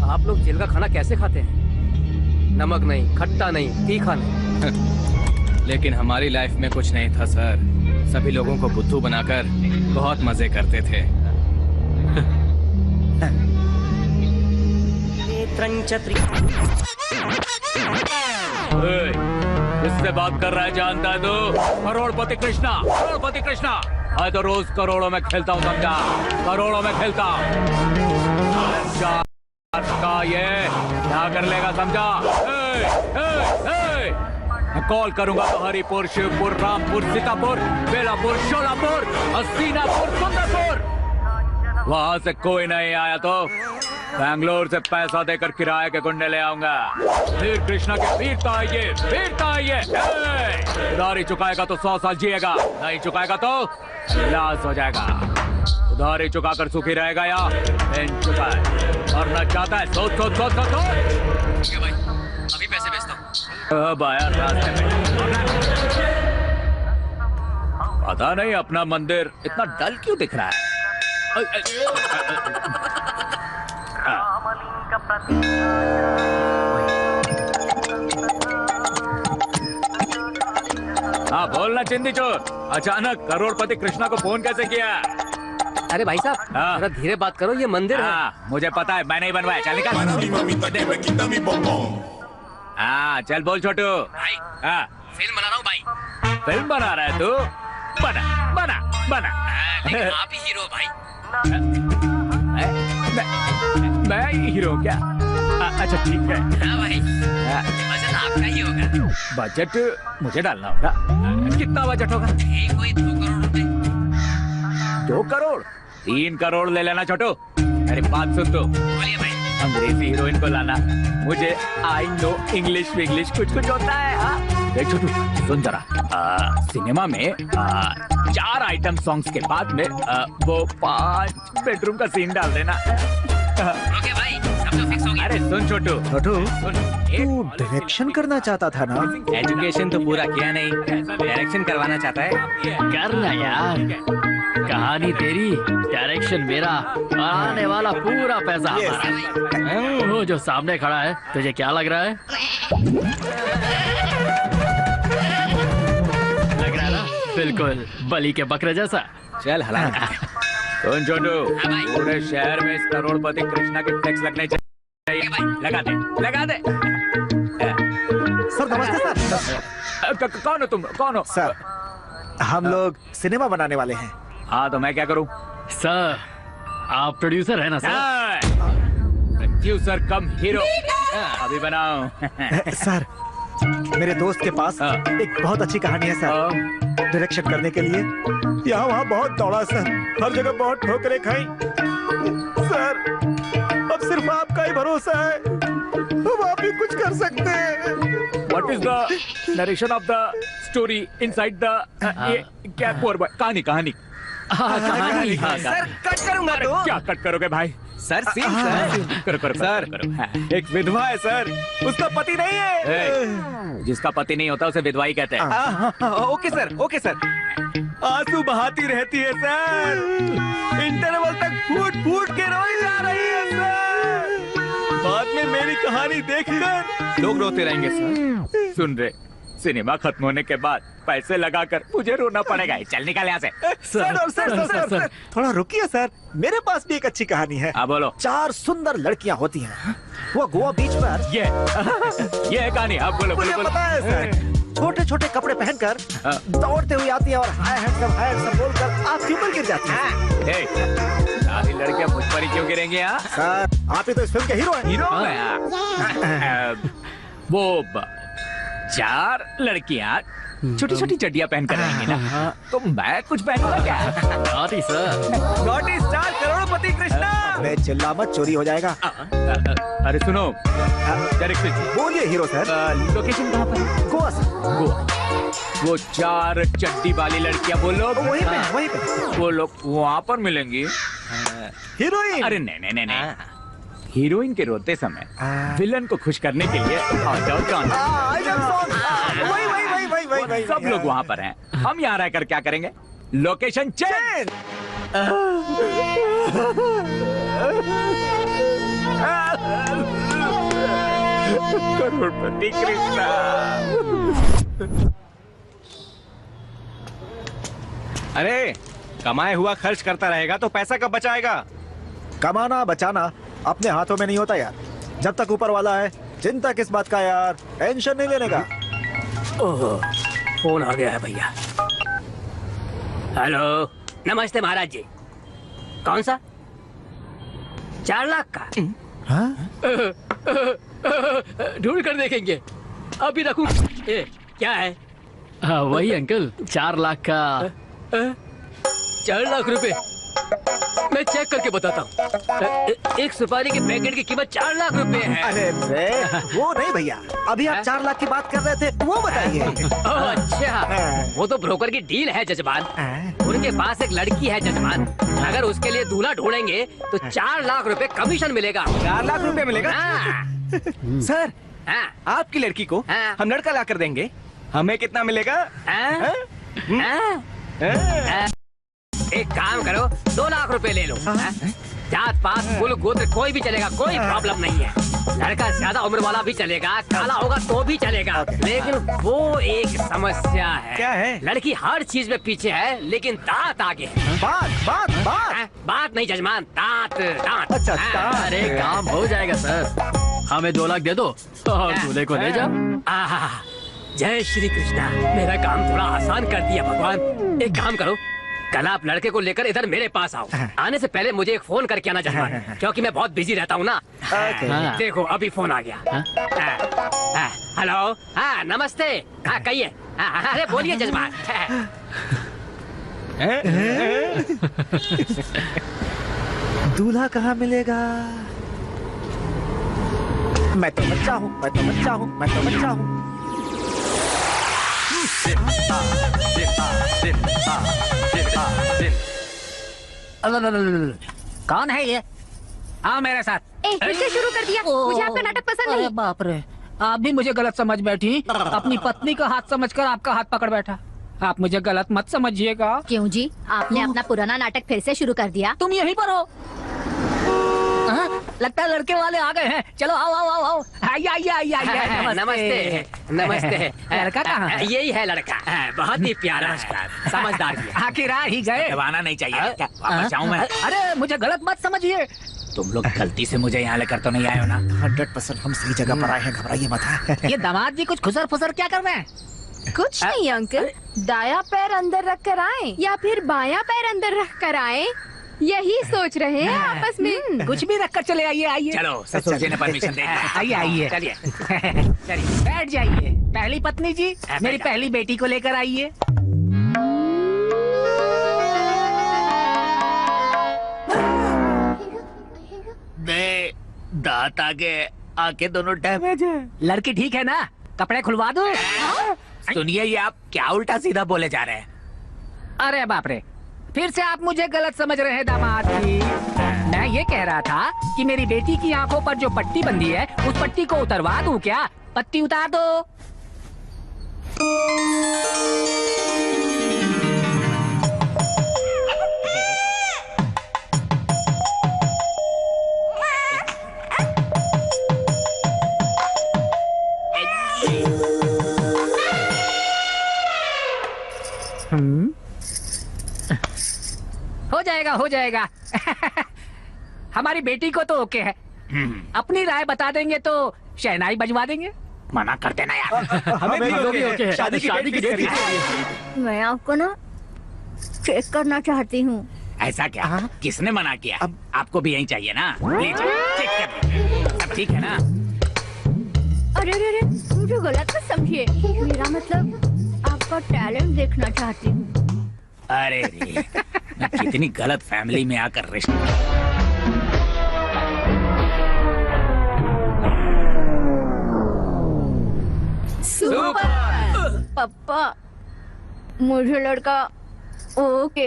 आप लोग जेल का खाना कैसे खाते हैं? नमक नहीं, खट्टा नहीं, तीखा नहीं। लेकिन हमारी लाइफ में कुछ नहीं था सर। सभी लोगों को बुद्धू बनाकर बहुत मजे करते थे। किससे बात कर रहा है जानता है तू? करोड़पति कृष्णा, करोड़पति कृष्णा। आज तो रोज करोड़ों में खेलता हूँ, समझा? करोड़ों में खेलता हूँ। का ये क्या कर लेगा, समझा? मैं कॉल करूंगा तो हरिपुर, शिवपुर, रामपुर, सीतापुर, बेलापुर, शोलापुर, हसीनापुर, सुंदरपुर। वहां से कोई नहीं आया तो बैंगलोर से पैसा देकर किराए के गुंडे ले आऊंगा। फिर कृष्णा के वीरता आइए, वीरता आइए। उधारी चुकाएगा तो 100 साल जिएगा, नहीं चुकाएगा तो लाश हो जाएगा। उधारी चुकाकर सुखी रहेगा या पेन चुकाए? मरना चाहता है? सोच सोच सोच सोच। ठीक है भाई, अभी पैसे भेजता हूँ। अब आया रास्ते में। पता नहीं अपना मंदिर इतना डल क्यों दिख रहा है। हाँ बोलना चिंदी चोर, अचानक करोड़पति कृष्णा को फोन कैसे किया? अरे भाई साहब, जरा धीरे बात करो, ये मंदिर है। मुझे पता है, मैं नहीं बनवाया। चल निकल। हाँ चल बोल छोटू। भाई, हाँ फिल्म बना रहा हूँ भाई। फिल्म बना रहा है तू? बना बना बना। लेकिन आप ही हीरो भाई। मैं हीरो क्या? अच्छा ठीक है। हाँ भाई, बजट आपका ही होगा। बजट मुझे डालना होगा। कितना बजट होगा? कोई 2 करोड़ रुपए। 2 करोड़ 3 करोड़ ले लेना छोटू। अरे बात सुन तो, बोलिए भाई। अंग्रेजी हीरोइन को लाना। मुझे आई नो इंग्लिश कुछ होता है। हाँ देख छोटू, सुन जरा, सिनेमा में 4 आइटम सॉन्ग्स के बाद में वो 5 बेडरूम का सीन डाल देना। ओके भाई, सब तो फिक्स हो गया। अरे सुन छोटू, छोटू, तू डायरेक्शन करना चाहता था ना? एजुकेशन तो पूरा किया नहीं, डायरेक्शन करवाना चाहता है। करना यार, कहानी तेरी, डायरेक्शन मेरा, आने वाला पूरा पैसा हमारा। वो जो सामने खड़ा है, तुझे क्या लग रहा है? लग रहा है ना, बिल्कुल बलि के बकरे जैसा। चल हला। सुन छोटू, पूरे शहर में इस करोड़पति कृष्णा के टैक्स लगने चाहिए। लगा दे। सर नमस्ते सर। कौन हो तुम? कौन हो? सर, हम लोग सिनेमा बनाने वाले हैं। हाँ तो मैं क्या करूँ? सर, आप प्रोड्यूसर है ना सर? प्रोड्यूसर कम हीरो। अभी बनाओ। सर, मेरे दोस्त के पास एक बहुत अच्छी कहानी है सर। डायरेक्शन करने के लिए यहाँ वहाँ बहुत दौड़ा सर, हर जगह बहुत ठोकरें खाई। सर, अब सिर्फ आपका ही भरोसा है, अब आप ही कुछ कर सकते हैं। What is the narration of the story inside the ये क्या कहानी? कहानी। सर कट करूंगा तो। क्या कट करोगे भाई? Sir scene sir. करो सर। एक विधवा है सर, उसका पति नहीं है। जिसका पति नहीं होता उसे विधवा ही कहते हैं। Okay sir. आंसू बहाती रहती है सर, इंटरवल तक फूट के रोई जा रही है सर। बाद में मेरी कहानी देखकर लोग रोते रहेंगे सर। सुन रहे, सिनेमा खत्म होने के बाद पैसे लगाकर मुझे रोना पड़ेगा। चल निकल यहाँ से। सर, थोड़ा रुकिए सर, मेरे पास भी एक अच्छी कहानी है। हाँ बोलो। 4 सुंदर लड़कियां होती हैं, वो गोवा बीच पर। ये है कहानी। आप बोलो। मुझे पता है सर। छोटे छोटे कपड़े पहनकर दौड़ते हुए आती है और हाय हैंडसम बोलकर आपके ऊपर गिर जाती है। सारी लड़कियां मुझ पर ही क्यों गिरेंगी? यहाँ सर, आप ही तो इस फिल्म के हीरो हैं। वो 4 लड़कियां छोटी छोटी चड्डियां पहनकर रहेंगी ना, तो मैं कुछ पहनूंगा क्या? Naughty sir. नॉटी स्टार करोड़पति कृष्णा। अरे चिल्ला मत, चोरी हो जाएगा। अरे सुनो, डायरेक्टर बोलिए हीरो सर। लोकेशन कहाँ पर? गोवा सर। गोवा। वो 4 चड्डी वाली लड़कियां, वो लोग वहीं पे। वो लोग वहाँ पर मिलेंगी। हीरोइन? अरे नहीं, हीरोइन के रोते समय विलन को खुश करने के लिए वही सब लोग वहाँ पर हैं। हम यहाँ रहकर क्या करेंगे? Location change. करोड़पति कृष्णा। अरे कमाए हुआ खर्च करता रहेगा तो पैसा कब बचाएगा? कमाना बचाना अपने हाथों में नहीं होता यार। जब तक ऊपर वाला है, चिंता किस बात का यार, टेंशन नहीं लेने का। ओह, फोन आ गया है भैया। हेलो, नमस्ते महाराज जी। कौन सा? 4 लाख का? ढूंढ कर देखेंगे, अभी रखूं। क्या है? हाँ वही अंकल, 4 लाख का। 4 लाख रुपए? मैं चेक करके बताता हूँ। एक सुपारी के पैकेट की कीमत 4 लाख रुपए है। अरे वो नहीं भैया, अभी आप 4 लाख की बात कर रहे थे, वो बताइए। अच्छा, वो तो ब्रोकर की डील है जजमान। उनके पास एक लड़की है जजमान, अगर उसके लिए दूल्हा ढूंढेंगे तो 4 लाख रुपए कमीशन मिलेगा। 4 लाख रुपए मिलेगा? सर, आपकी लड़की को हम लड़का ला कर देंगे, हमें कितना मिलेगा? एक काम करो, 2 लाख रुपए ले लो। जात पात कुल गोत्र कोई भी चलेगा, कोई प्रॉब्लम नहीं है। लड़का ज्यादा उम्र वाला भी चलेगा, काला होगा तो भी चलेगा। लेकिन वो एक समस्या है। क्या है? लड़की हर चीज में पीछे है, लेकिन दांत आगे है। बात नहीं जजमान, दांत। अच्छा, अरे काम हो जाएगा सर, हमें 2 लाख दे दो और दूल्हे को ले जाओ। जय श्री कृष्णा, मेरा काम थोड़ा आसान कर दिया भगवान। एक काम करो, कल आप लड़के को लेकर इधर मेरे पास आओ। आने से पहले मुझे एक फोन करके आना चाहिए, क्योंकि मैं बहुत बिजी रहता हूँ ना। देखो अभी फोन आ गया। हेलो, हाँ नमस्ते। हाँ कहिए। अरे बोलिए जजमान। दूल्हा कहाँ मिलेगा? मैं तो बच्चा हूँ, मैं तो बच्चा हूँ, मैं तो बच्चा हूँ। कौन है ये? आओ मेरे साथ। फिर से शुरू कर दिया। मुझे आपका नाटक पसंद नहीं। बाप रे, आप भी मुझे गलत समझ बैठी। अपनी पत्नी का हाथ समझकर आपका हाथ पकड़ बैठा। आप मुझे गलत मत समझिएगा। क्यों जी, आपने अपना पुराना नाटक फिर से शुरू कर दिया? तुम यहीं पर हो। लगता है लड़के वाले आ गए हैं। चलो आओ आओ आओ आओ। आइए आइए आइए आइए। नमस्ते नमस्ते। लड़का कहाँ है? यही है लड़का, बहुत ही प्यारा, समझदार भी है। आखिर आ ही गए। दबाना नहीं चाहिए क्या? वापस जाऊं मैं? अरे मुझे गलत मत समझिए। तुम लोग गलती से मुझे यहाँ लेकर तो नहीं आए हो ना? 100% हम सही जगह पर आए हैं, घबराइए मत। ये दामाद जी कुछ खुसर फुसर क्या कर रहे हैं? कुछ नहीं अंकल, दाया पैर अंदर रख कर आए या फिर बाया पैर अंदर रख कर आए, यही सोच रहे हैं आपस में। कुछ भी रख कर चले आइए। आइए चलो, ससुर जी ने परमिशन दे दी। आइए आइए चलिए चलिए बैठ जाइए। पहली पत्नी जी, मेरी पहली बेटी को लेकर आइए। दांत आगे दोनों डैमेज है। लड़की ठीक है ना? कपड़े खुलवा दो। सुनिए, ये आप क्या उल्टा सीधा बोले जा रहे हैं? अरे बाप रे, फिर से आप मुझे गलत समझ रहे हैं दामाद जी। मैं ये कह रहा था कि मेरी बेटी की आंखों पर जो पट्टी बंधी है, उस पट्टी को उतरवा दूं क्या? पट्टी उतार दो। हो जाएगा हमारी बेटी को तो ओके है। अपनी राय बता देंगे तो शहनाई बजवा देंगे। मना कर देना यार। हमें भी ओके है। शादी की डेट मैं आपको ना चेक करना चाहती हूँ। ऐसा क्या? किसने मना किया? अब आपको भी यही चाहिए ना? लीजिए चेक कर लीजिए। अब ठीक है ना? अरे अरे अरे, मुझे गलत मत समझिए। मेरा मतलब आपका टैलेंट देखना चाहती हूँ। अरे रे, मैं कितनी गलत फैमिली में आकर रिश्ता। सुपर पापा, मुझे लड़का ओके।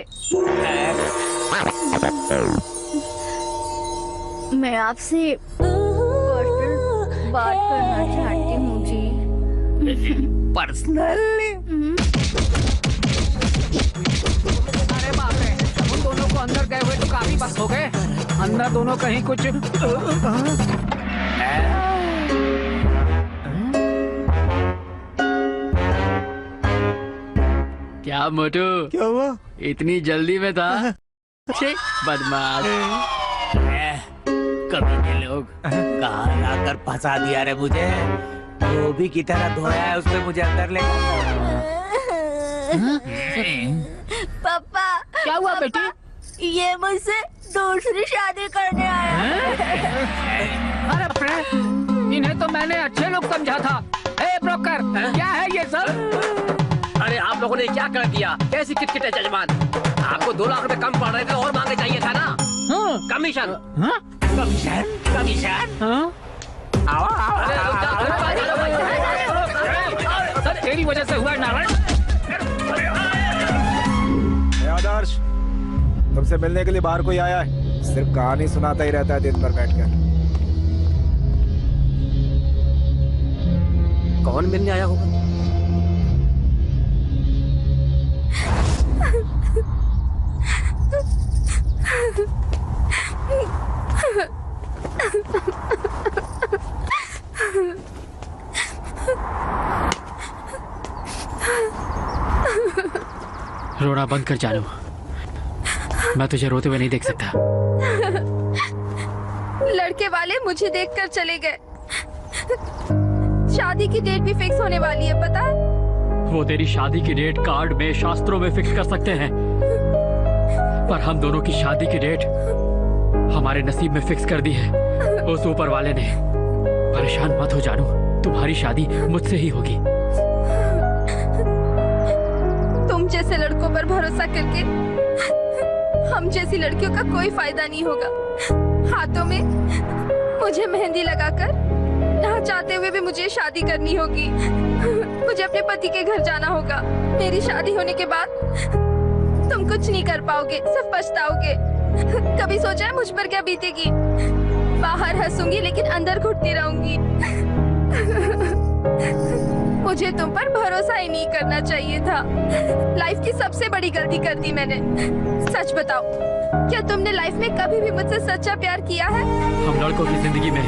मैं आपसे पर्सनल बात करना चाहती हूँ जी। पर्सनल? अरे बाप रे, उन दोनों को अंदर गए हुए तो काफी वक्त हो गए। अंदर दोनों कहीं कुछ क्या मोटू? क्या हुआ? इतनी जल्दी में था? बदमाश। कभी के लोग कहाँ लाकर फंसा दिया रे मुझे। धोबी की तरह धोया है उसने मुझे अंदर ले। पापा क्या हुआ बेटी? ये मुझसे दूसरी शादी करने आया। अरे फ्रेंड, इन्हें तो मैंने अच्छे लोग समझा था। ए ब्रोकर, क्या है ये सब? अरे आप लोगों ने क्या कर दिया? कैसी किटकिट है जजमान? आपको 2 लाख रुपए कम पड़ रहे थे और मांगे चाहिए था ना? कमीशन। कमीशन? कमीशन? आओ आओ। तेरी वजह से हुआ नारायण। आदर्श, तुमसे मिलने के लिए बाहर कोई आया है? सिर्फ कहानी सुनाता ही रहता है दिन भर बैठकर। कौन मिलने आया होगा? रोना बंद कर जानू, मैं तुझे रोते हुए नहीं देख सकता। लड़के वाले मुझे देखकर चले गए। शादी की डेट भी फिक्स होने वाली है, पता? वो तेरी शादी की डेट कार्ड में, शास्त्रों में फिक्स कर सकते हैं, पर हम दोनों की शादी की डेट हमारे नसीब में फिक्स कर दी है उस ऊपर वाले ने। परेशान मत हो जानू, तुम्हारी शादी मुझसे ही होगी। तुम जैसे लड़कों ऊपर भरोसा करके हम जैसी लड़कियों का कोई फायदा नहीं होगा। हाथों में मुझे मेहंदी लगाकर ना चाहते हुए भी मुझे शादी करनी होगी। मुझे अपने पति के घर जाना होगा। मेरी शादी होने के बाद तुम कुछ नहीं कर पाओगे, सिर्फ पछताओगे। कभी सोचा है मुझ पर क्या बीतेगी? बाहर हंसूंगी लेकिन अंदर घुटती रहूंगी। मुझे तुम पर भरोसा ही नहीं करना चाहिए था। लाइफ की सबसे बड़ी गलती कर दी मैंने। सच बताओ, क्या तुमने लाइफ में कभी भी मुझसे सच्चा प्यार किया है? हम लड़कों की जिंदगी में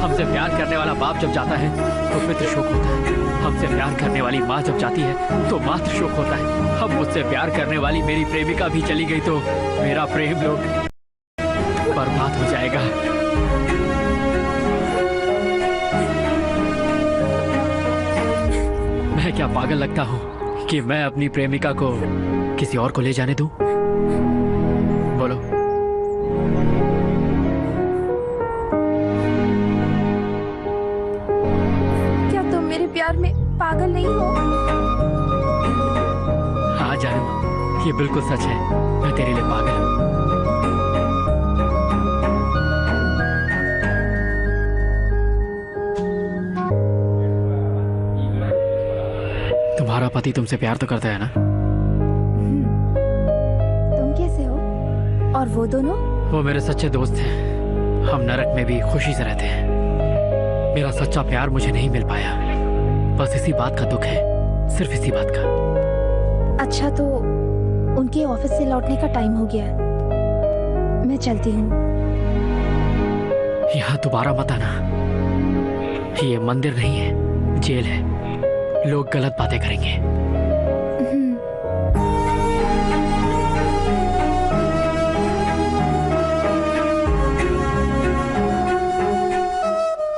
हमसे प्यार करने वाला बाप जब जाता है तो पितृ शोक होता है। हमसे प्यार करने वाली माँ जब जाती है तो मातृ शोक होता है। अब मुझसे प्यार करने वाली मेरी प्रेमिका भी चली गई तो मेरा प्रेम लोक बर्बाद हो जाएगा। मैं क्या पागल लगता हूँ कि मैं अपनी प्रेमिका को किसी और को ले जाने दूं? बोलो। क्या तुम मेरे प्यार में पागल नहीं हो? हाँ जानू, ये बिल्कुल सच है। मैं तेरे लिए पागल हूँ। तुम्हारा पति तुमसे प्यार तो करता है ना? तुम कैसे हो? और वो दोनों? वो मेरे सच्चे दोस्त हैं। हम नरक में भी खुशी से रहते हैं। मेरा सच्चा प्यार मुझे नहीं मिल पाया, बस इसी बात का दुख है, सिर्फ इसी बात का। अच्छा, तो उनके ऑफिस से लौटने का टाइम हो गया है। मैं चलती हूँ। यहाँ दोबारा मत आना। ये मंदिर नहीं है, जेल है। लोग गलत बातें करेंगे।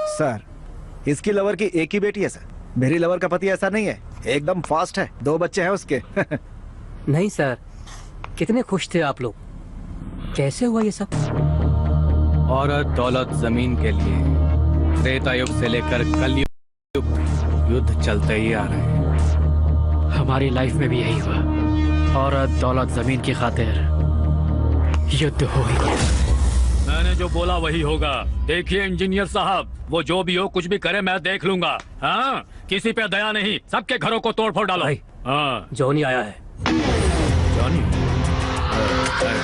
सर, इसकी लवर की एक ही बेटी है सर। मेरी लवर का पति ऐसा नहीं है, एकदम फास्ट है। 2 बच्चे हैं उसके। नहीं सर, कितने खुश थे आप लोग। कैसे हुआ ये सब? औरत दौलत जमीन के लिए त्रेता युग से लेकर कलयुग युद्ध चलते ही आ रहे हैं। हमारी लाइफ में भी यही हुआ। औरत दौलत जमीन की खातिर युद्ध हो ही गया। मैंने जो बोला वही होगा। देखिए इंजीनियर साहब, वो जो भी हो कुछ भी करे मैं देख लूंगा। हाँ, किसी पे दया नहीं, सबके घरों को तोड़ फोड़ डालो। हाँ, जॉनी आया है। जॉनी?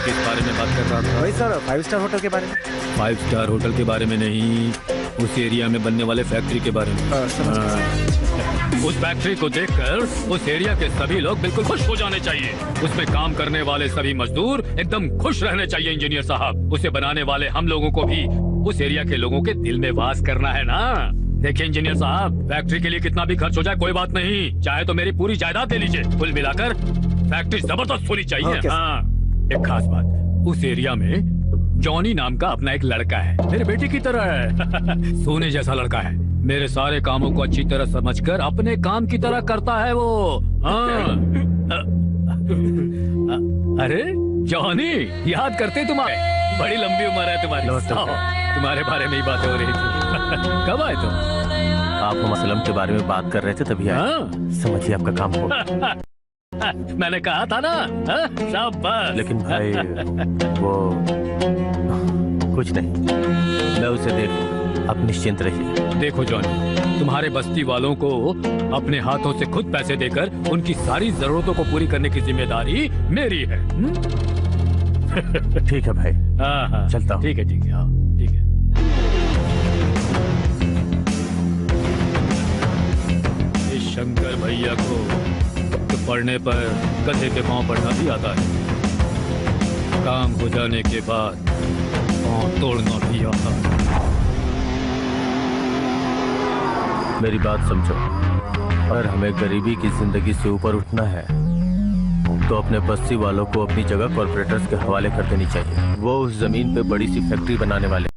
किस बारे में बात कर रहा था? वही सर, 5 स्टार होटल के बारे में। 5 स्टार होटल के बारे में नहीं, उस एरिया में बनने वाले फैक्ट्री के बारे में। उस फैक्ट्री को देखकर उस एरिया के सभी लोग बिल्कुल खुश हो जाने चाहिए। उसमें काम करने वाले सभी मजदूर एकदम खुश रहने चाहिए इंजीनियर साहब। उसे बनाने वाले हम लोगों को भी उस एरिया के लोगों के दिल में वास करना है ना। देखिए इंजीनियर साहब, फैक्ट्री के लिए कितना भी खर्च हो जाए कोई बात नहीं, चाहे तो मेरी पूरी जायदाद दे लीजिए। कुल मिलाकर फैक्ट्री जबरदस्त होनी चाहिए। हाँ, एक खास बात, उस एरिया में जॉनी नाम का अपना एक लड़का है, मेरे बेटे की तरह है। सोने जैसा लड़का है। मेरे सारे कामों को अच्छी तरह समझकर अपने काम की तरह करता है वो। हाँ। अरे जॉनी, याद करते तुम्हारे, बड़ी लंबी उम्र है तुम्हारी। तुम्हारे बारे में ही बातें हो रही थी। कब आए तुम? आप मसलम के बारे में बात कर रहे थे तभी आए। समझिए आपका काम हो। मैंने कहा था ना। शाबाश। लेकिन भाई वो कुछ नहीं, मैं उसे देख लूंगा, आप निश्चिंत रहिए। देखो जॉनी, तुम्हारे बस्ती वालों को अपने हाथों से खुद पैसे देकर उनकी सारी जरूरतों को पूरी करने की जिम्मेदारी मेरी है। ठीक है भाई। हाँ, चलता हूँ। ठीक है, ठीक है, हाँ, ठीक है। इस शंकर भैया को पढ़ने पर गधे के पांव पड़ना भी आता है। काम हो जाने के बाद पांव तोड़ना भी आता है। मेरी बात समझो, अगर हमें गरीबी की जिंदगी से ऊपर उठना है तो अपने बस्ती वालों को अपनी जगह कॉर्पोरेटर्स के हवाले कर देनी चाहिए। वो उस जमीन पे बड़ी सी फैक्ट्री बनाने वाले,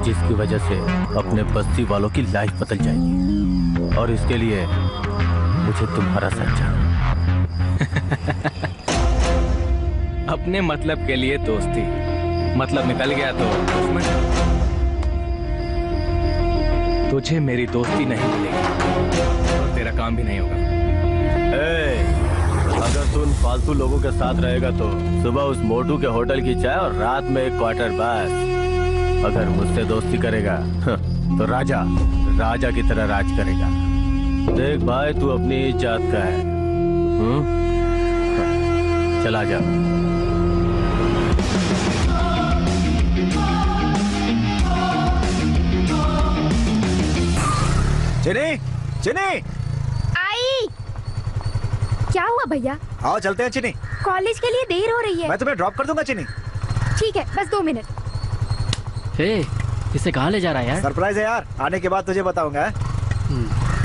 जिसकी वजह से अपने बस्ती वालों की लाइफ बदल जाएगी। और इसके लिए मुझे तुम्हारा सच्चा अपने मतलब के लिए दोस्ती, मतलब निकल गया तो तुझे मेरी दोस्ती नहीं मिलेगी और तेरा काम भी नहीं होगा। अगर तुम तू लोगों के साथ रहेगा तो सुबह उस मोटू के होटल की चाय और रात में एक क्वार्टर बस। अगर मुझसे दोस्ती करेगा तो राजा की तरह राज करेगा। देख भाई, तू अपनी ही जात का है। चला जा। चिनी, चिनी, आई। क्या हुआ भैया? आओ चलते हैं चिनी। कॉलेज के लिए देर हो रही है। मैं तुम्हें ड्रॉप कर दूंगा चिनी। ठीक है, बस 2 मिनट। इसे कहाँ ले जा रहा है यार? सरप्राइज है यार, आने के बाद तुझे बताऊंगा।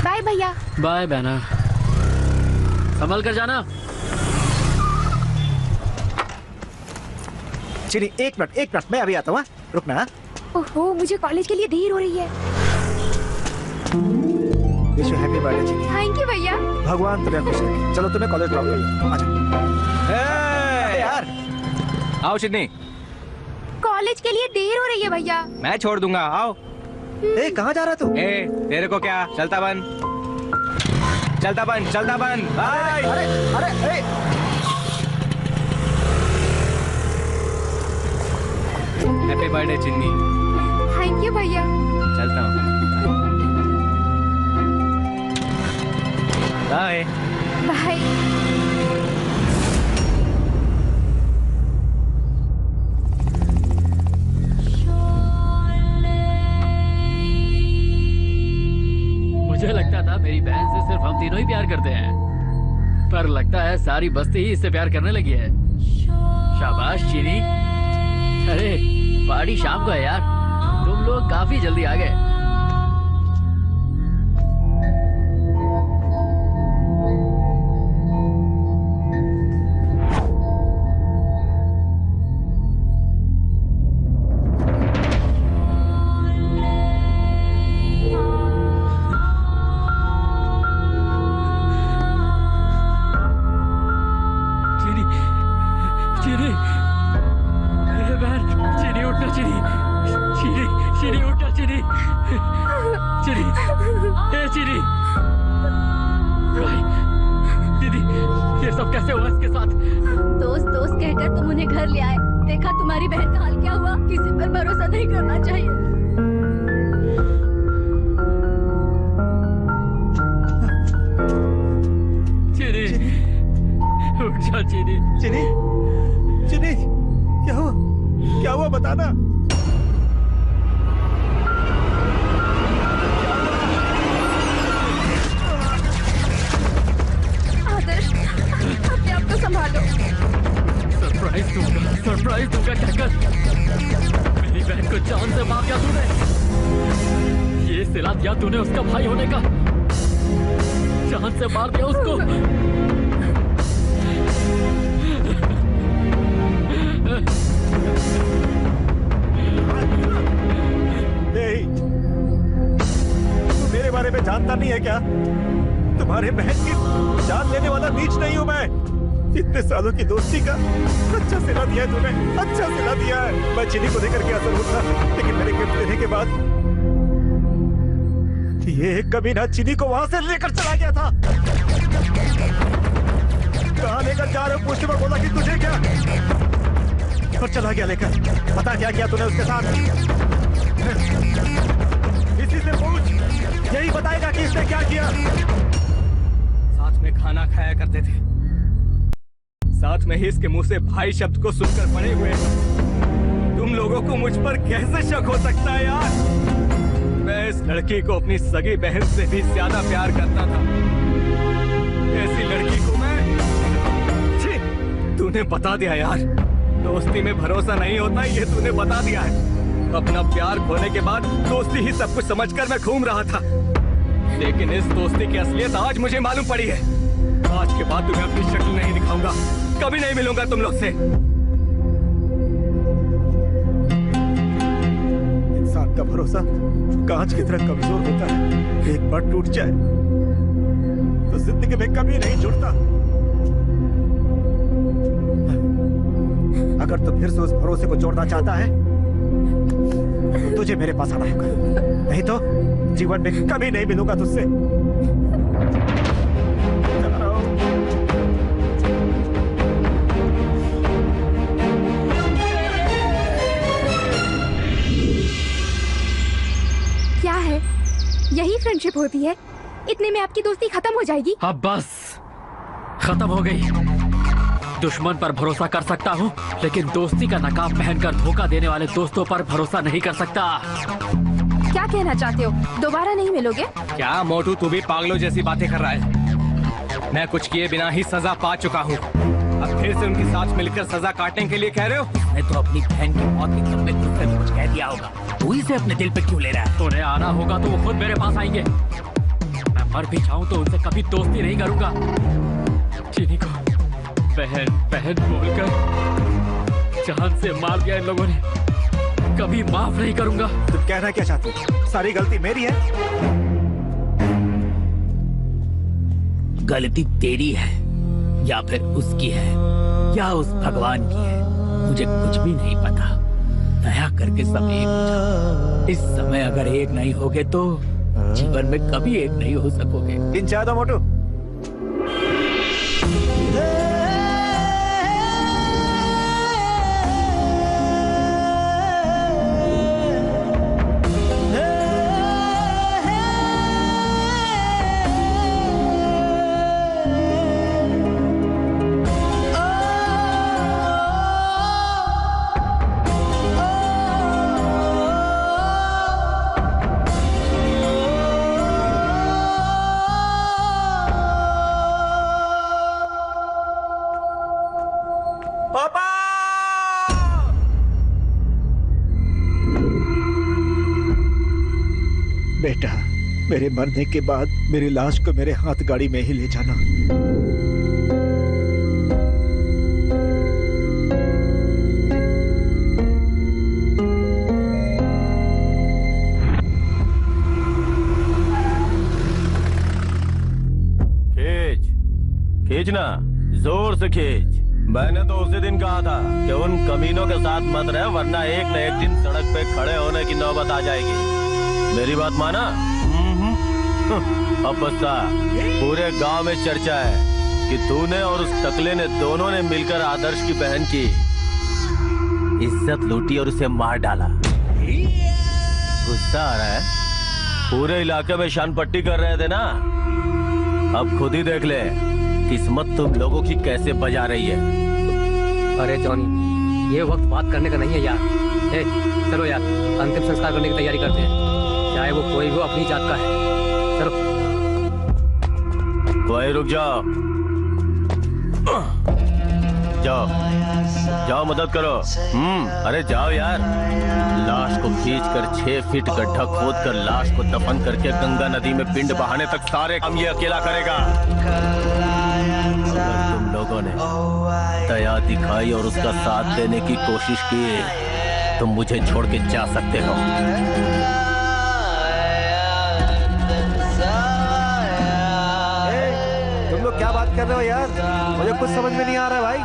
बाय भैया। बाय बहना, संभल कर जाना। चिनी एक मिनट, मैं अभी आता हूँ। रुकना। ओहो, मुझे कॉलेज के लिए देर हो रही है। विश यू हैप्पी बर्थडे चिनी। थैंक यू भैया। भगवान तुम्हें खुश रखे। चलो तुम्हें कॉलेज ड्रॉप कर दूँ। आजा। यार आओ चिन्नी। कॉलेज के लिए देर हो रही है भैया। मैं छोड़ दूंगा, आओ। कहाँ जा रहा तू? तेरे को क्या? चलता बन। बाय। अरे हैप्पी बर्थडे चिन्नी। थैंक यू भैया। चलता हूँ। बाय। बाय। मुझे लगता था मेरी बहन से सिर्फ हम तीनों ही प्यार करते हैं, पर लगता है सारी बस्ती ही इससे प्यार करने लगी है। शाबाश चीनी। अरे पार्टी शाम को है यार, तुम लोग काफी जल्दी आ गए। चिनी, क्या हुआ बताना। आदर्श, अपने आप को संभालो। सरप्राइज दूंगा कहकर मेरी बहन को जान से मार दिया तूने। ये सिला दिया तूने उसका भाई होने का, जान से मार दिया उसको। तू मेरे बारे में जानता नहीं है क्या? तुम्हारे बहन की जान लेने वाला नीच नहीं हूँ मैं। इतने सालों की दोस्ती का अच्छा सिला दिया है तूने, अच्छा सिला दिया है। मैं चिनी को लेकर के असर होता, लेकिन मेरे गिफ्ट देने के बाद ये कमीना चिनी को वहां से लेकर चला गया था। कहाँ लेकर जा रहे हो पूछने पर बोला कि तुझे क्या, और चला गया लेकर। पता क्या किया तूने उसके साथ? इसी से पूछ, यही बताएगा कि इसने क्या किया। साथ में खाना खाया करते थे, साथ में ही इसके मुंह से भाई शब्द को सुनकर पड़े हुए। तुम लोगों को मुझ पर कैसे शक हो सकता है यार? मैं इस लड़की को अपनी सगी बहन से भी ज्यादा प्यार करता था। ऐसी लड़की को मैं तूने बता दिया यार। दोस्ती में भरोसा नहीं होता, ये तूने बता दिया है। अपना प्यार खोने के बाद दोस्ती ही सब कुछ समझकर मैं घूम रहा था, लेकिन इस दोस्ती की असलियत आज मुझे मालूम पड़ी है। आज के बाद तुम्हें अपनी शक्ल नहीं दिखाऊंगा, कभी नहीं मिलूंगा तुम लोग से। इंसान का भरोसा कांच की तरह कमजोर होता है, एक बार टूट जाए तो जिंदगी में कभी नहीं जुड़ता। अगर तू फिर से उस भरोसे को जोड़ना चाहता है तो तुझे मेरे पास आना होगा, नहीं तो जीवन में कभी नहीं मिलूंगा तुझसे। फ्रेंडशिप होती है, इतने में आपकी दोस्ती खत्म हो जाएगी। अब बस खत्म हो गई। दुश्मन पर भरोसा कर सकता हूँ, लेकिन दोस्ती का नकाब पहनकर धोखा देने वाले दोस्तों पर भरोसा नहीं कर सकता। क्या कहना चाहते हो? दोबारा नहीं मिलोगे? क्या मोटू, तू भी पागलों जैसी बातें कर रहा है? मैं कुछ किए बिना ही सजा पा चुका हूँ। अब फिर से उनके साथ मिलकर सजा काटने के लिए कह रहे हो? मैं तो अपनी बहन की मौत के दम में तुमसे कुछ कह दिया होगा, तू इसे अपने दिल पे क्यों ले रहा है? उन्हें आना होगा तो वो खुद मेरे पास आएंगे। मैं मर भी जाऊं तो उनसे कभी दोस्ती नहीं करूंगा। चीनी को बहन बहन बोलकर जान से मार दिया इन लोगों ने, कभी माफ नहीं करूंगा। तुम कहना क्या चाहते हो? सारी गलती मेरी है? गलती तेरी है या फिर उसकी है या उस भगवान की है, मुझे कुछ भी नहीं पता। दया करके सब एक हो जाओ। इस समय अगर एक नहीं होगे तो जीवन में कभी एक नहीं हो सकोगे। इन चाह दो मोटू। बेटा, मेरे मरने के बाद मेरी लाश को मेरे हाथ गाड़ी में ही ले जाना। खींचना, जोर से खींच। मैंने तो उसी दिन कहा था कि उन कमीनों के साथ मत रहे, वरना एक न एक दिन सड़क पे खड़े होने की नौबत आ जाएगी। मेरी बात माना? अब बस्ता पूरे गांव में चर्चा है कि तूने और उस टकले ने दोनों ने मिलकर आदर्श की बहन की इज्जत लूटी और उसे मार डाला। गुस्सा आ रहा है? पूरे इलाके में शान पट्टी कर रहे थे ना, अब खुद ही देख ले किस्मत तुम लोगों की कैसे बजा रही है। अरे जॉनी, ये वक्त बात करने का नहीं है यार। ए, चलो यार, अंतिम संस्कार करने की तैयारी करते हैं, चाहे वो कोई हो अपनी जात का है। चलो वही रुक जाओ, जाओ जाओ, मदद करो। अरे जाओ यार। लाश को खींचकर 6 फीट गड्ढा खोदकर लाश को दफन करके गंगा नदी में पिंड बहाने तक सारे काम ये अकेला करेगा। अगर तुम लोगों ने दया दिखाई और उसका साथ देने की कोशिश की तो मुझे छोड़ के जा सकते हो। तुम लोग क्या बात कर रहे हो यार? मुझे कुछ समझ में नहीं आ रहा है भाई।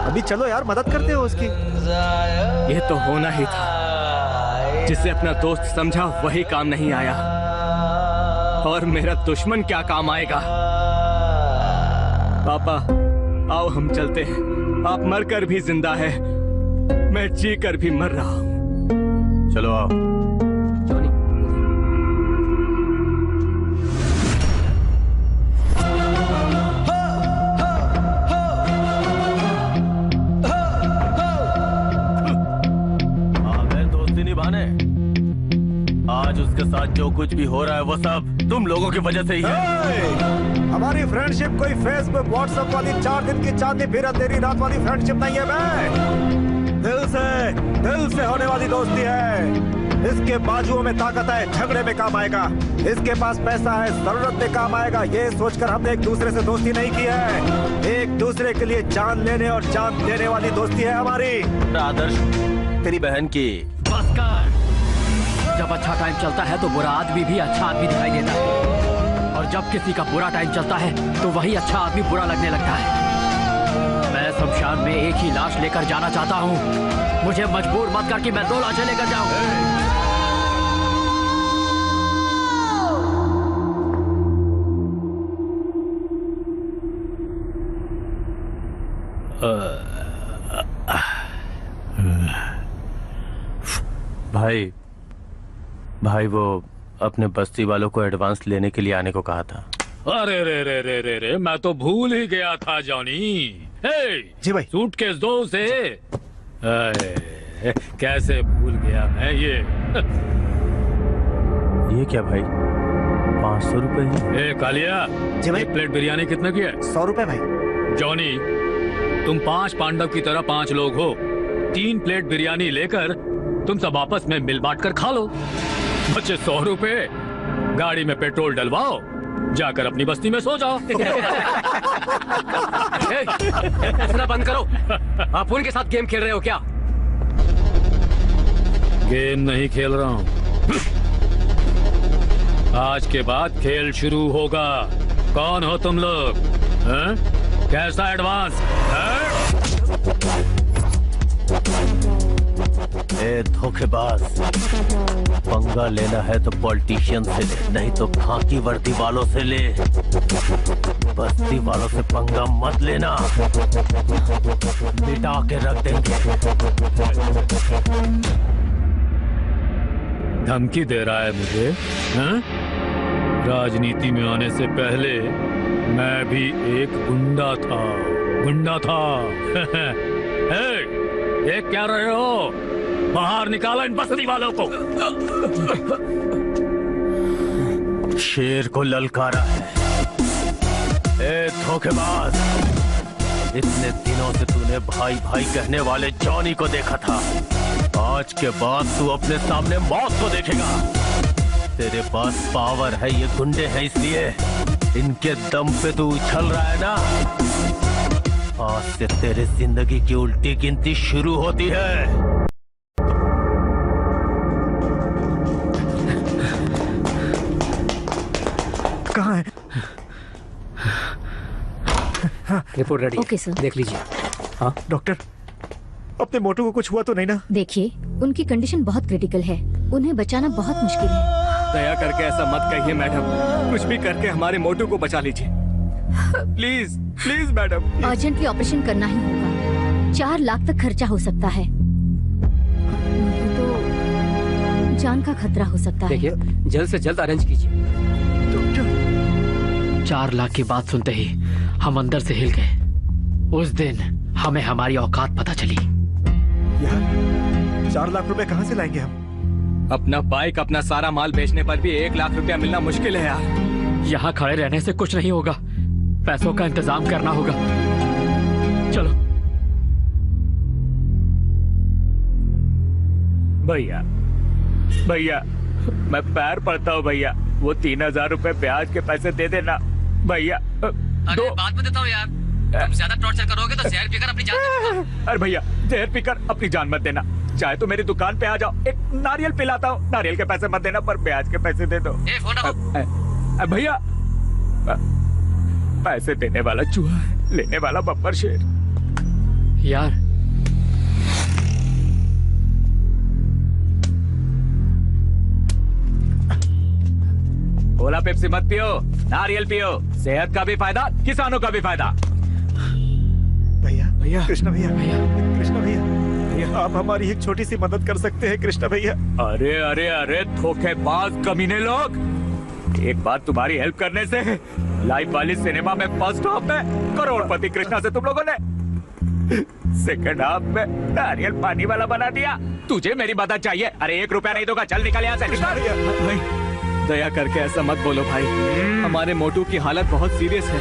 अभी चलो यार, मदद करते हो उसकी। ये तो होना ही था। जिसे अपना दोस्त समझा वही काम नहीं आया, और मेरा दुश्मन क्या काम आएगा। पापा आओ हम चलते हैं। आप मरकर भी जिंदा है, मैं जी कर भी मर रहा हूँ। चलो आओ। जॉनी, आज उसके साथ जो कुछ भी हो रहा है वो सब तुम लोगों की वजह से ही है। हमारी फ्रेंडशिप कोई फेसबुक व्हाट्सएप वाली 4 दिन की चांदनी फिर अंधेरी रात वाली फ्रेंडशिप नहीं है बे। दिल से होने वाली दोस्ती है। इसके बाजुओं में ताकत है, झगड़े में काम आएगा। इसके पास पैसा है, जरूरत में काम आएगा। ये सोचकर हमने एक दूसरे से दोस्ती नहीं की है। एक दूसरे के लिए जान लेने और जान देने वाली दोस्ती है हमारी। आदर्श तेरी बहन की। बस कर। जब अच्छा टाइम चलता है तो बुरा आदमी भी अच्छा आदमी दिखाई देता है, और जब किसी का बुरा टाइम चलता है तो वही अच्छा आदमी बुरा लगने लगता है। मैं शमशान में एक ही लाश लेकर जाना चाहता हूँ। मुझे मजबूर मत कर कि मैं 2 लाशें लेकर जाऊँ। भाई वो अपने बस्ती वालों को एडवांस लेने के लिए आने को कहा था। अरे रे रे रे रे रे, मैं तो भूल ही गया था जॉनी। जी भाई। सूटकेस दो उसे। कैसे भूल गया मैं ये क्या भाई, 500 रुपए? कालिया, जी भाई। एक प्लेट बिरयानी कितने की है? 100 रुपए भाई। जॉनी, तुम 5 पांडव की तरह 5 लोग हो। 3 प्लेट बिरयानी लेकर तुम सब आपस में मिल बांट कर खा लो। बचे 100 रुपए, गाड़ी में पेट्रोल डलवाओ, जाकर अपनी बस्ती में सो जाओ। ऐसा बंद करो। आप उनके साथ गेम खेल रहे हो क्या? गेम नहीं खेल रहा हूँ। आज के बाद खेल शुरू होगा। कौन हो तुम लोग? हैं? कैसा एडवांस? ए धोखेबाज, पंगा लेना है तो पॉलिटिशियन से ले, नहीं तो खाकी वर्दी वालों से ले। बस्ती वालों से पंगा मत लेना, मिटा के रख देंगे। धमकी दे रहा है मुझे? हैं? राजनीति में आने से पहले मैं भी एक गुंडा था। देख क्या रहे हो? बाहर निकालो इन बस्ती वालों को। शेर को ललकारा है। ए धोखेबाज, इतने दिनों से तूने भाई भाई कहने वाले जॉनी को देखा था। आज के बाद तू अपने सामने मौत को देखेगा। तेरे पास पावर है, ये गुंडे हैं इसलिए इनके दम पे तू उछल रहा है ना। आज से तेरे जिंदगी की उल्टी गिनती शुरू होती है। कहाँ है? Report ready. Okay sir. देख लीजिए। हाँ डॉक्टर, अपने मोटू को कुछ हुआ तो नहीं ना? देखिए, उनकी कंडीशन बहुत क्रिटिकल है, उन्हें बचाना बहुत मुश्किल है। दया करके ऐसा मत कहिए मैडम, कुछ भी करके हमारे मोटू को बचा लीजिए। Please please madam. Urgently operation करना ही होगा। 4 लाख तक खर्चा हो सकता है, नहीं तो जान का खतरा हो सकता है। देखिए, जल्द से जल्द अरेंज कीजिए। 4 लाख की बात सुनते ही हम अंदर से हिल गए। उस दिन हमें हमारी औकात पता चली। यार 4 लाख रुपए कहाँ से लाएंगे हम? अपना बाइक, अपना सारा माल बेचने पर भी 1 लाख रुपया मिलना मुश्किल है यार। यहाँ खड़े रहने से कुछ नहीं होगा, पैसों का इंतजाम करना होगा। चलो। भैया भैया, मैं पैर पड़ता हूँ भैया, वो 3000 रुपए ब्याज के पैसे दे देना भैया। अरे बाद में देता हूँ यार, तुम ज्यादा टॉर्चर करोगे तो जहर पीकर अपनी जान। अरे भैया, जहर पीकर अपनी जान मत देना। चाहे तो मेरी दुकान पे आ जाओ, एक नारियल पिलाता हूँ। नारियल के पैसे मत देना, पर ब्याज के पैसे दे दो। भैया, पैसे देने वाला चूहा, लेने वाला बब्बर शेर। यार कोला पेप्सी मत पियो, नारियल पियो। सेहत का भी फायदा, किसानों का भी फायदा। भैया भैया, कृष्णा भैया, कृष्णा भैया, आप हमारी एक छोटी सी मदद कर सकते हैं कृष्णा भैया? अरे अरे अरे धोखेबाज कमीने लोग, एक बार तुम्हारी हेल्प करने से लाइव वाली सिनेमा में फर्स्ट हाफ में करोड़पति कृष्णा से तुम लोगों ने सेकंड हाफ में नारियल पानी वाला बना दिया। तुझे मेरी मदद चाहिए? अरे 1 रुपया नहीं दूंगा, चल निकल यहाँ से। भाई दया करके ऐसा मत बोलो भाई, हमारे मोटू की हालत बहुत सीरियस है।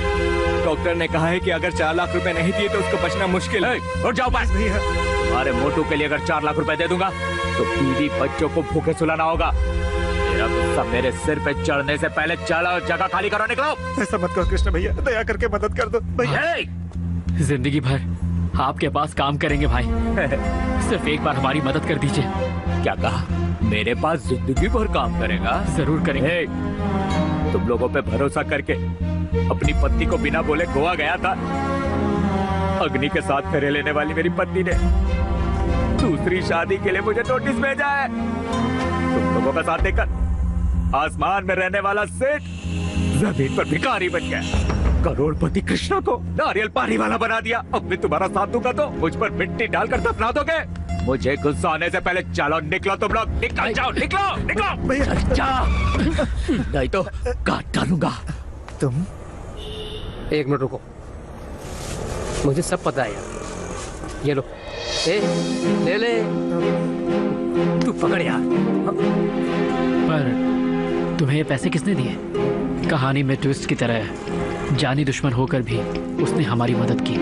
डॉक्टर ने कहा है कि अगर 4 लाख रुपए नहीं दिए तो उसको बचना मुश्किल है। उठ जाओ पास भैया। हमारे मोटू के लिए अगर 4 लाख रुपए दे दूंगा तो बीवी बच्चों को भूखे सुलाना होगा। तेरा गुस्सा मेरे सिर पे चढ़ने से पहले चलो, जगह खाली करो, निकलो। ऐसा मत करो कृष्णा भैया, दया करके मदद कर दो भैया। जिंदगी भर आपके पास काम करेंगे भाई, सिर्फ एक बार हमारी मदद कर दीजिए। क्या कहा? मेरे पास जिंदगी भर काम करेगा? जरूर करेंगे। तुम लोगों पे भरोसा करके अपनी पत्नी को बिना बोले गोवा गया था। अग्नि के साथ फेरे लेने वाली मेरी पत्नी ने दूसरी शादी के लिए मुझे नोटिस भेजा है। तुम लोगों का साथ देकर आसमान में रहने वाला सेठ जमीन पर भिखारी बन गया। करोड़पति कृष्णा को नारियल पानी वाला बना दिया। अब मैं तुम्हारा साथ दूंगा तो मुझ पर मिट्टी डालकर दफना दोगे? मुझे गुस्सा आने से पहले चलो निकलो तुम लोग, निकल जाओ, निकलो निकलो। जा, नहीं तो काट डालूंगा। तुम 1 मिनट रुको, मुझे सब पता है यार। ये लो, ले ले, तू पकड़ यार। पर तुम्हें ये पैसे किसने दिए? कहानी में ट्विस्ट की तरह जानी दुश्मन होकर भी उसने हमारी मदद की।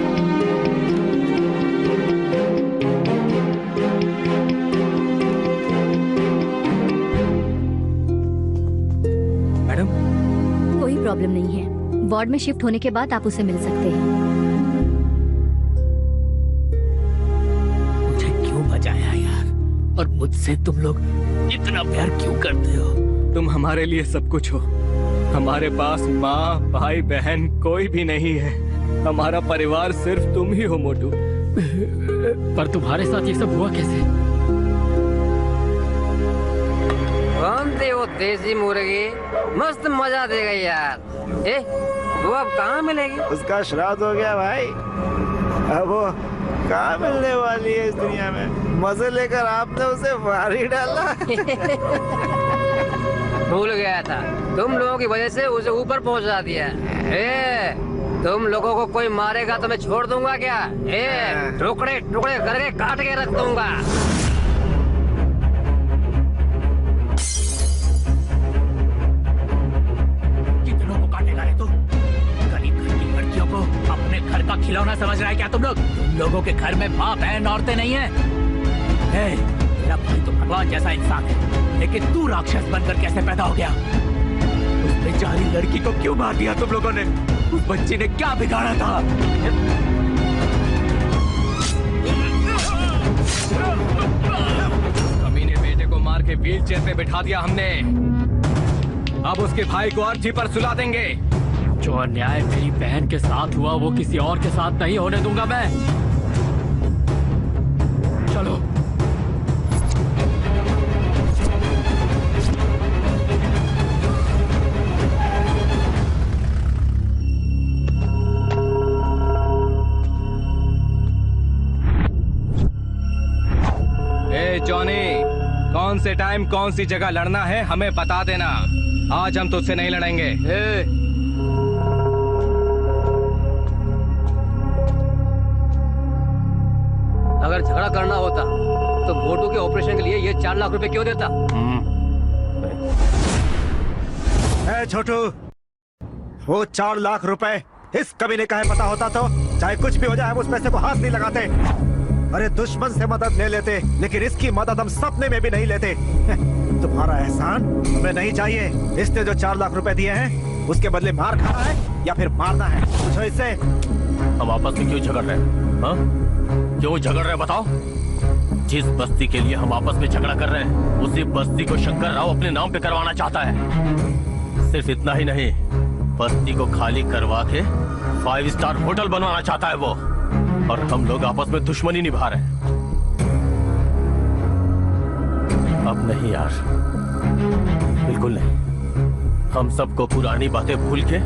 मैडम, कोई प्रॉब्लम नहीं है, वार्ड में शिफ्ट होने के बाद आप उसे मिल सकते हैं। मुझे क्यों बचाया यार? और मुझसे तुम लोग इतना प्यार क्यों करते हो? तुम हमारे लिए सब कुछ हो। हमारे पास माँ, भाई, बहन कोई भी नहीं है। हमारा परिवार सिर्फ तुम ही हो मोटू। पर तुम्हारे साथ ये सब हुआ कैसे? कौन थे वो देसी मुर्गी? मस्त मजा देगा यार। वो अब कहाँ मिलेगी? उसका श्राद्ध हो गया भाई, अब वो कहाँ मिलने वाली है इस दुनिया में। मजे लेकर आपने उसे मार ही डाला। भूल गया था, तुम लोगों की वजह से उसे ऊपर पहुंचा दिया। तुम लोगों को कोई मारेगा तो मैं छोड़ दूंगा क्या? टुकड़े टुकड़े करके काट के रख दूंगा। कितनों को काटेगा रे तू? गरीब घर की लड़कियों को अपने घर का खिलौना समझ रहा है क्या तुम लोग? तुम लोगों के घर में माँ, बहन, औरतें नहीं है। मेरा भाई तो भगवान जैसा इंसान है, लेकिन तू राक्षस बनकर कैसे पैदा हो गया? उस बेचारी लड़की को क्यों मार दिया तुम लोगों ने? उस बच्ची ने क्या बिगाड़ा था? कमीने बेटे को मार के व्हील चेयर पे बिठा दिया हमने। अब उसके भाई को अर्थी पर सुला देंगे। जो अन्याय मेरी बहन के साथ हुआ वो किसी और के साथ नहीं होने दूंगा मैं। चलो। जॉनी, कौन से टाइम कौन सी जगह लड़ना है हमें बता देना। आज हम तुझसे नहीं लड़ेंगे। अगर झगड़ा करना होता तो मोटू के ऑपरेशन के लिए ये 4 लाख रुपए क्यों देता? छोटू, वो 4 लाख रुपए इस कमीने का है पता होता तो चाहे कुछ भी हो जाए हम उस पैसे को हाथ नहीं लगाते। अरे दुश्मन से मदद ले लेते, लेकिन इसकी मदद हम सपने में भी नहीं लेते। तुम्हारा एहसान हमें नहीं चाहिए। इसने जो 4 लाख रुपए दिए हैं उसके बदले मार खाना है या फिर मारना है, पूछो इससे। हम आपस में क्यों झगड़ रहे हैं? हाँ? क्यों झगड़ रहे हैं बताओ? जिस बस्ती के लिए हम आपस में झगड़ा कर रहे हैं उसी बस्ती को शंकर राव अपने नाम पे करवाना चाहता है। सिर्फ इतना ही नहीं, बस्ती को खाली करवा के 5 स्टार होटल बनवाना चाहता है वो। और हम लोग आपस में दुश्मनी निभा रहे हैं। अब नहीं यार, बिल्कुल नहीं। हम सबको पुरानी बातें भूल के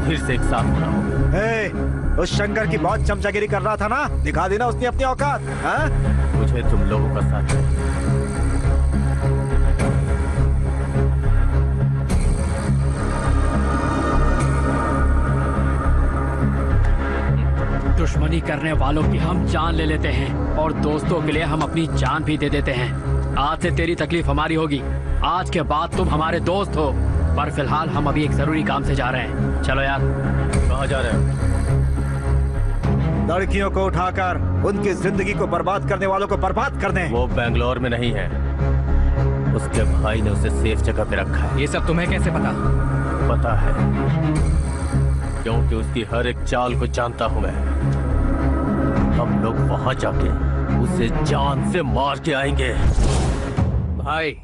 फिर से एक साथ होना होगा। उस शंकर की बहुत चमचागिरी कर रहा था ना, दिखा देना उसने अपनी औकात। हाँ? मुझे तुम लोगों का साथ चाहिए। दुश्मनी करने वालों की हम जान ले लेते हैं और दोस्तों के लिए हम अपनी जान भी दे देते हैं। आज से तेरी तकलीफ हमारी होगी। आज के बाद तुम हमारे दोस्त हो। पर फिलहाल हम अभी एक जरूरी काम से जा रहे हैं। चलो यार। कहाँ जा रहे हो? लड़कियों को उठाकर उनकी जिंदगी को बर्बाद करने वालों को बर्बाद करने। वो बेंगलोर में नहीं है, उसके भाई ने उसे सेफ जगह पे रखा है। ये सब तुम्हें कैसे पता? पता है क्योंकि उसकी हर एक चाल को जानता हूं मैं। हम लोग वहां जाके उसे जान से मार के आएंगे। भाई,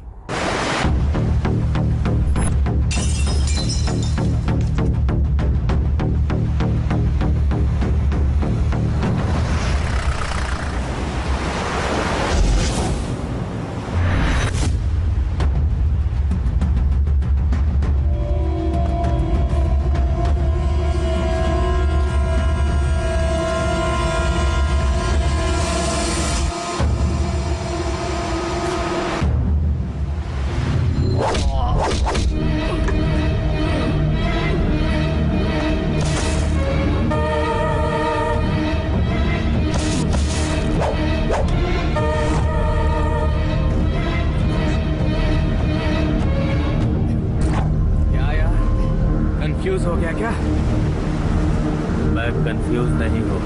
कंफ्यूज नहीं हो।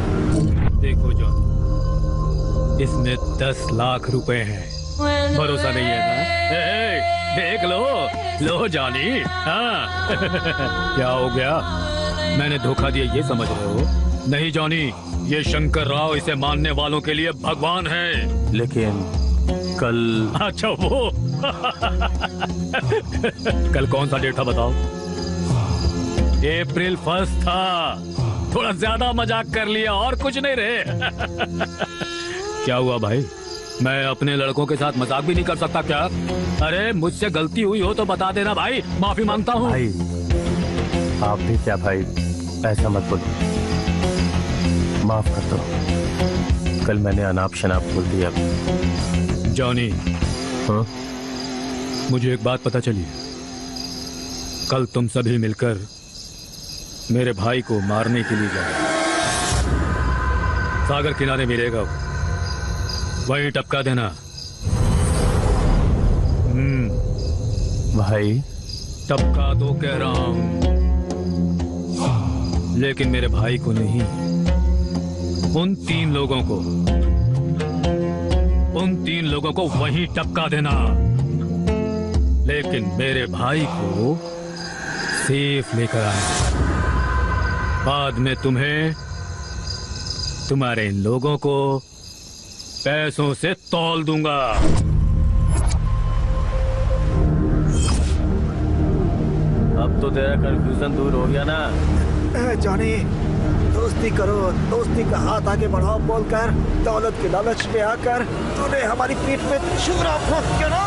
देखो जॉन, इसमें 10 लाख रुपए हैं। भरोसा नहीं है ना? देख लो जॉनी। हाँ। क्या हो गया? मैंने धोखा दिया ये समझ रहे हो? नहीं जॉनी, ये शंकर राव इसे मानने वालों के लिए भगवान है। लेकिन कल। अच्छा वो कल कौन सा डेट था बताओ? अप्रैल 1 था। थोड़ा ज्यादा मजाक कर लिया और कुछ नहीं रहे। क्या हुआ भाई? मैं अपने लड़कों के साथ मजाक भी नहीं कर सकता क्या? अरे मुझसे गलती हुई हो तो बता देना भाई, माफी मांगता हूँ। भाई आप भी क्या भाई, ऐसा मत बोलो, माफ कर दो। कल मैंने अनाप शनाप बोल दिया। जॉनी, हाँ? मुझे एक बात पता चली। कल तुम सभी मिलकर मेरे भाई को मारने के लिए जाओ। सागर किनारे मिलेगा, वहीं टपका देना। भाई टपका दो कह रहा हूं, लेकिन मेरे भाई को नहीं, उन 3 लोगों को वहीं टपका देना। लेकिन मेरे भाई को सेफ लेकर आना। बाद में तुम्हें तुम्हारे इन लोगों को पैसों से तौल दूंगा। अब तो तेरा कंफ्यूजन दूर हो गया ना? जॉनी, दोस्ती करो, दोस्ती का हाथ आगे बढ़ाओ बोलकर दौलत के लालच में आकर तूने हमारी पीठ में छुरा फूंक के ना।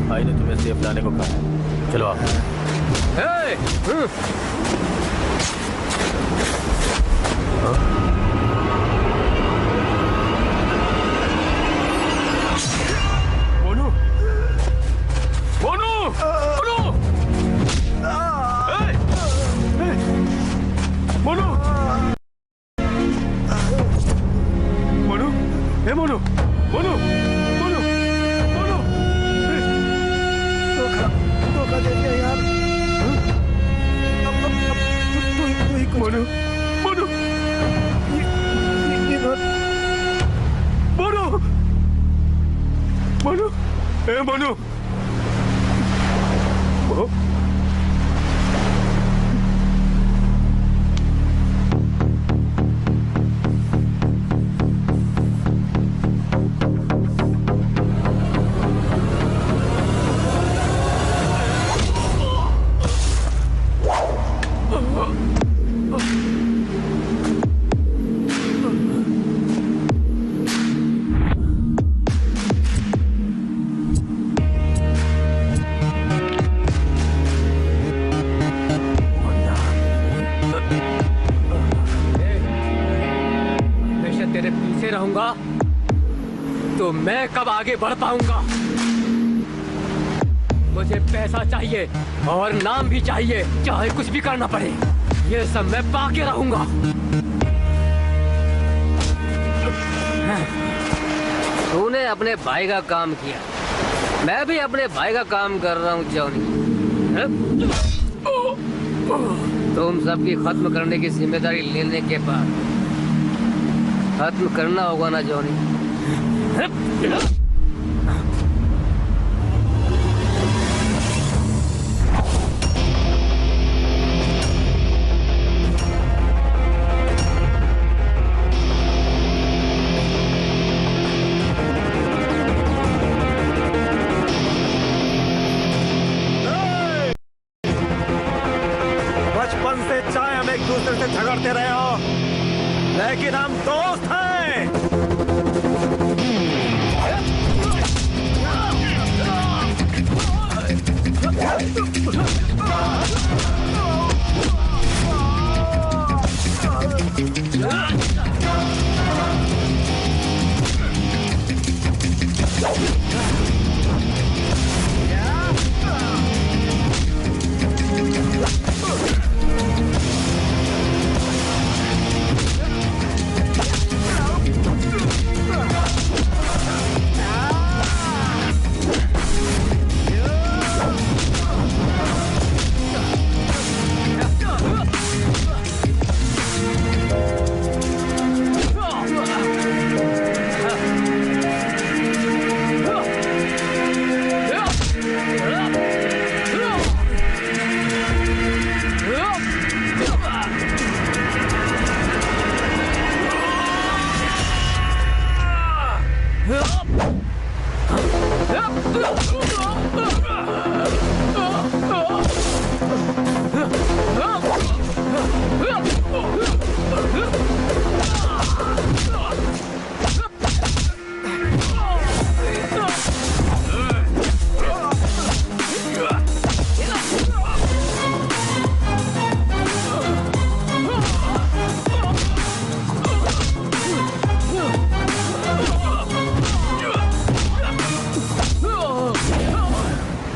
भाई ने तुम्हें सेफ लाने को कहा। चलो आप। मोनू, मोनू, मोनू, मोनू, मोनू, हे मोनू, मोनू, मोनू, मोनू। धोखा दे दिया यार। तू ही मोनू, मोनू, मोनू, मोनू, हे मोनू, रहूंगा तो मैं कब आगे बढ़ पाऊंगा? मुझे पैसा चाहिए और नाम भी चाहिए, चाहे कुछ भी करना पड़े। ये सब मैं पाके रहूंगा। तूने अपने भाई का काम किया, मैं भी अपने भाई का काम कर रहा हूँ जॉनी। तुम सबकी खत्म करने की जिम्मेदारी लेने के बाद खत्म करना होगा ना जॉनी? बचपन से चाहे हम एक दूसरे से झगड़ते रहे हो, लेकिन हम दोस्त हैं।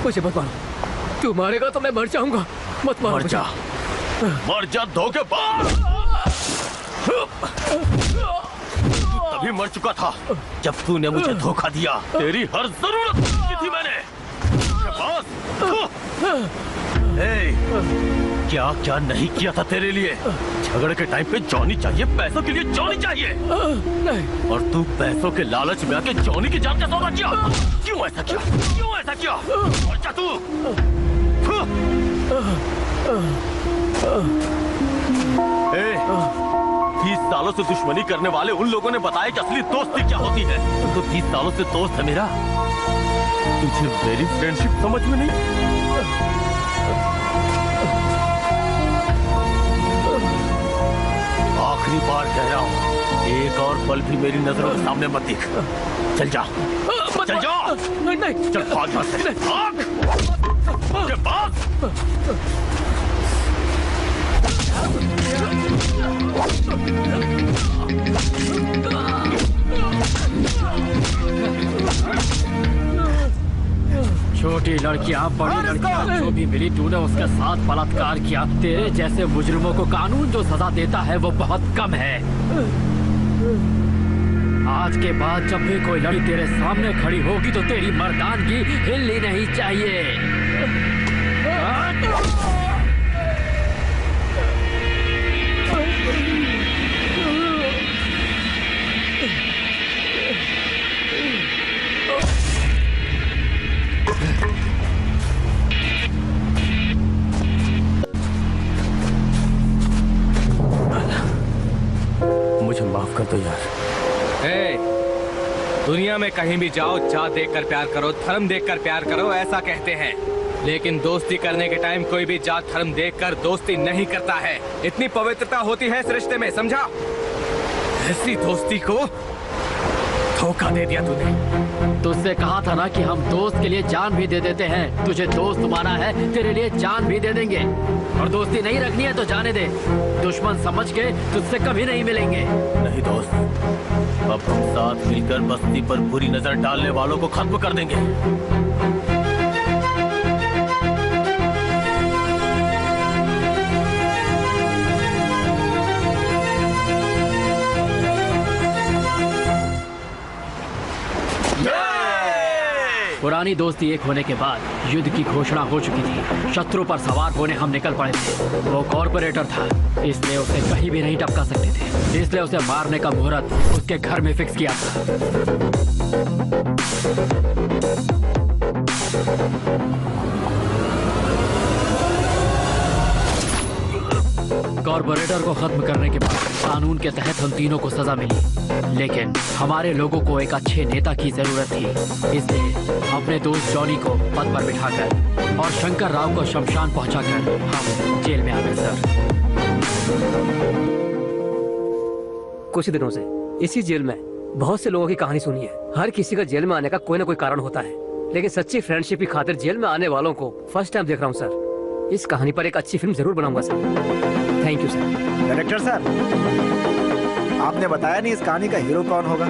मुझे मत मारो, तू मारेगा तो मैं मर जाऊंगा। मत मारो। मर जा, मर जा धोखेबाज। तभी मर चुका था जब तूने मुझे धोखा दिया। तेरी हर जरूरत की थी मैंने। क्या क्या नहीं किया था तेरे लिए। झगड़े के टाइम पे जॉनी चाहिए, पैसों के लिए जॉनी चाहिए। नहीं। और तू पैसों के लालच में आके जॉनी की जान का सौदा किया। क्यों ऐसा किया? क्यों ऐसा किया? और क्या तू 20 सालों से दुश्मनी करने वाले उन लोगों ने बताया कि असली दोस्ती क्या होती है। तो 20 सालों से दोस्त है मेरा। तुझे मेरी फ्रेंडशिप समझ में नहीं। आखिरी बार कह रहा हूँ, एक और पल भी मेरी नजरों के सामने मत दिख। चल जा, चल जा। नहीं, चल भाग यहाँ से। भाग। छोटी लड़कियां, बड़ी लड़कियां, जो भी मिली तूने उसके साथ बलात्कार किया। तेरे जैसे मुजरिमों को कानून जो सजा देता है वो बहुत कम है। आज के बाद जब भी कोई लड़की तेरे सामने खड़ी होगी तो तेरी मर्दानगी हिलनी नहीं चाहिए। मुझे माफ कर दो यार। दुनिया में कहीं भी जाओ, जात देखकर प्यार करो, धर्म देखकर प्यार करो, ऐसा कहते हैं। लेकिन दोस्ती करने के टाइम कोई भी जात धर्म देखकर दोस्ती नहीं करता है। इतनी पवित्रता होती है इस रिश्ते में, समझा? ऐसी दोस्ती को धोखा दे दिया तूने। तुझसे कहा था ना कि हम दोस्त के लिए जान भी दे देते हैं। तुझे दोस्त माना है, तेरे लिए जान भी दे देंगे। और दोस्ती नहीं रखनी है तो जाने दे। दुश्मन समझ के तुझसे कभी नहीं मिलेंगे। नहीं दोस्त, अब हम साथ मिलकर बस्ती पर बुरी नजर डालने वालों को खत्म कर देंगे। पुरानी दोस्ती एक होने के बाद युद्ध की घोषणा हो चुकी थी। शत्रु पर सवार होने हम निकल पड़े थे। वो कॉर्पोरेटर था, इसलिए उसे कहीं भी नहीं टपका सकते थे। इसलिए उसे मारने का मुहूर्त उसके घर में फिक्स किया था। कॉर्पोरेटर को खत्म करने के बाद कानून के तहत हम तीनों को सजा मिली। लेकिन हमारे लोगों को एक अच्छे नेता की जरूरत थी। इसलिए अपने दोस्त जॉनी को पद पर बिठाकर और शंकर राव को शमशान पहुंचाकर हम जेल में आ गए सर। कुछ दिनों से इसी जेल में बहुत से लोगों की कहानी सुनी है। हर किसी का जेल में आने का कोई ना कोई कारण होता है, लेकिन सच्ची फ्रेंडशिप की खातिर जेल में आने वालों को फर्स्ट टाइम देख रहा हूँ सर। इस कहानी पर एक अच्छी फिल्म जरूर बनाऊंगा sir. Thank you sir. Director sir, आपने बताया नहीं इस कहानी का हीरो कौन होगा।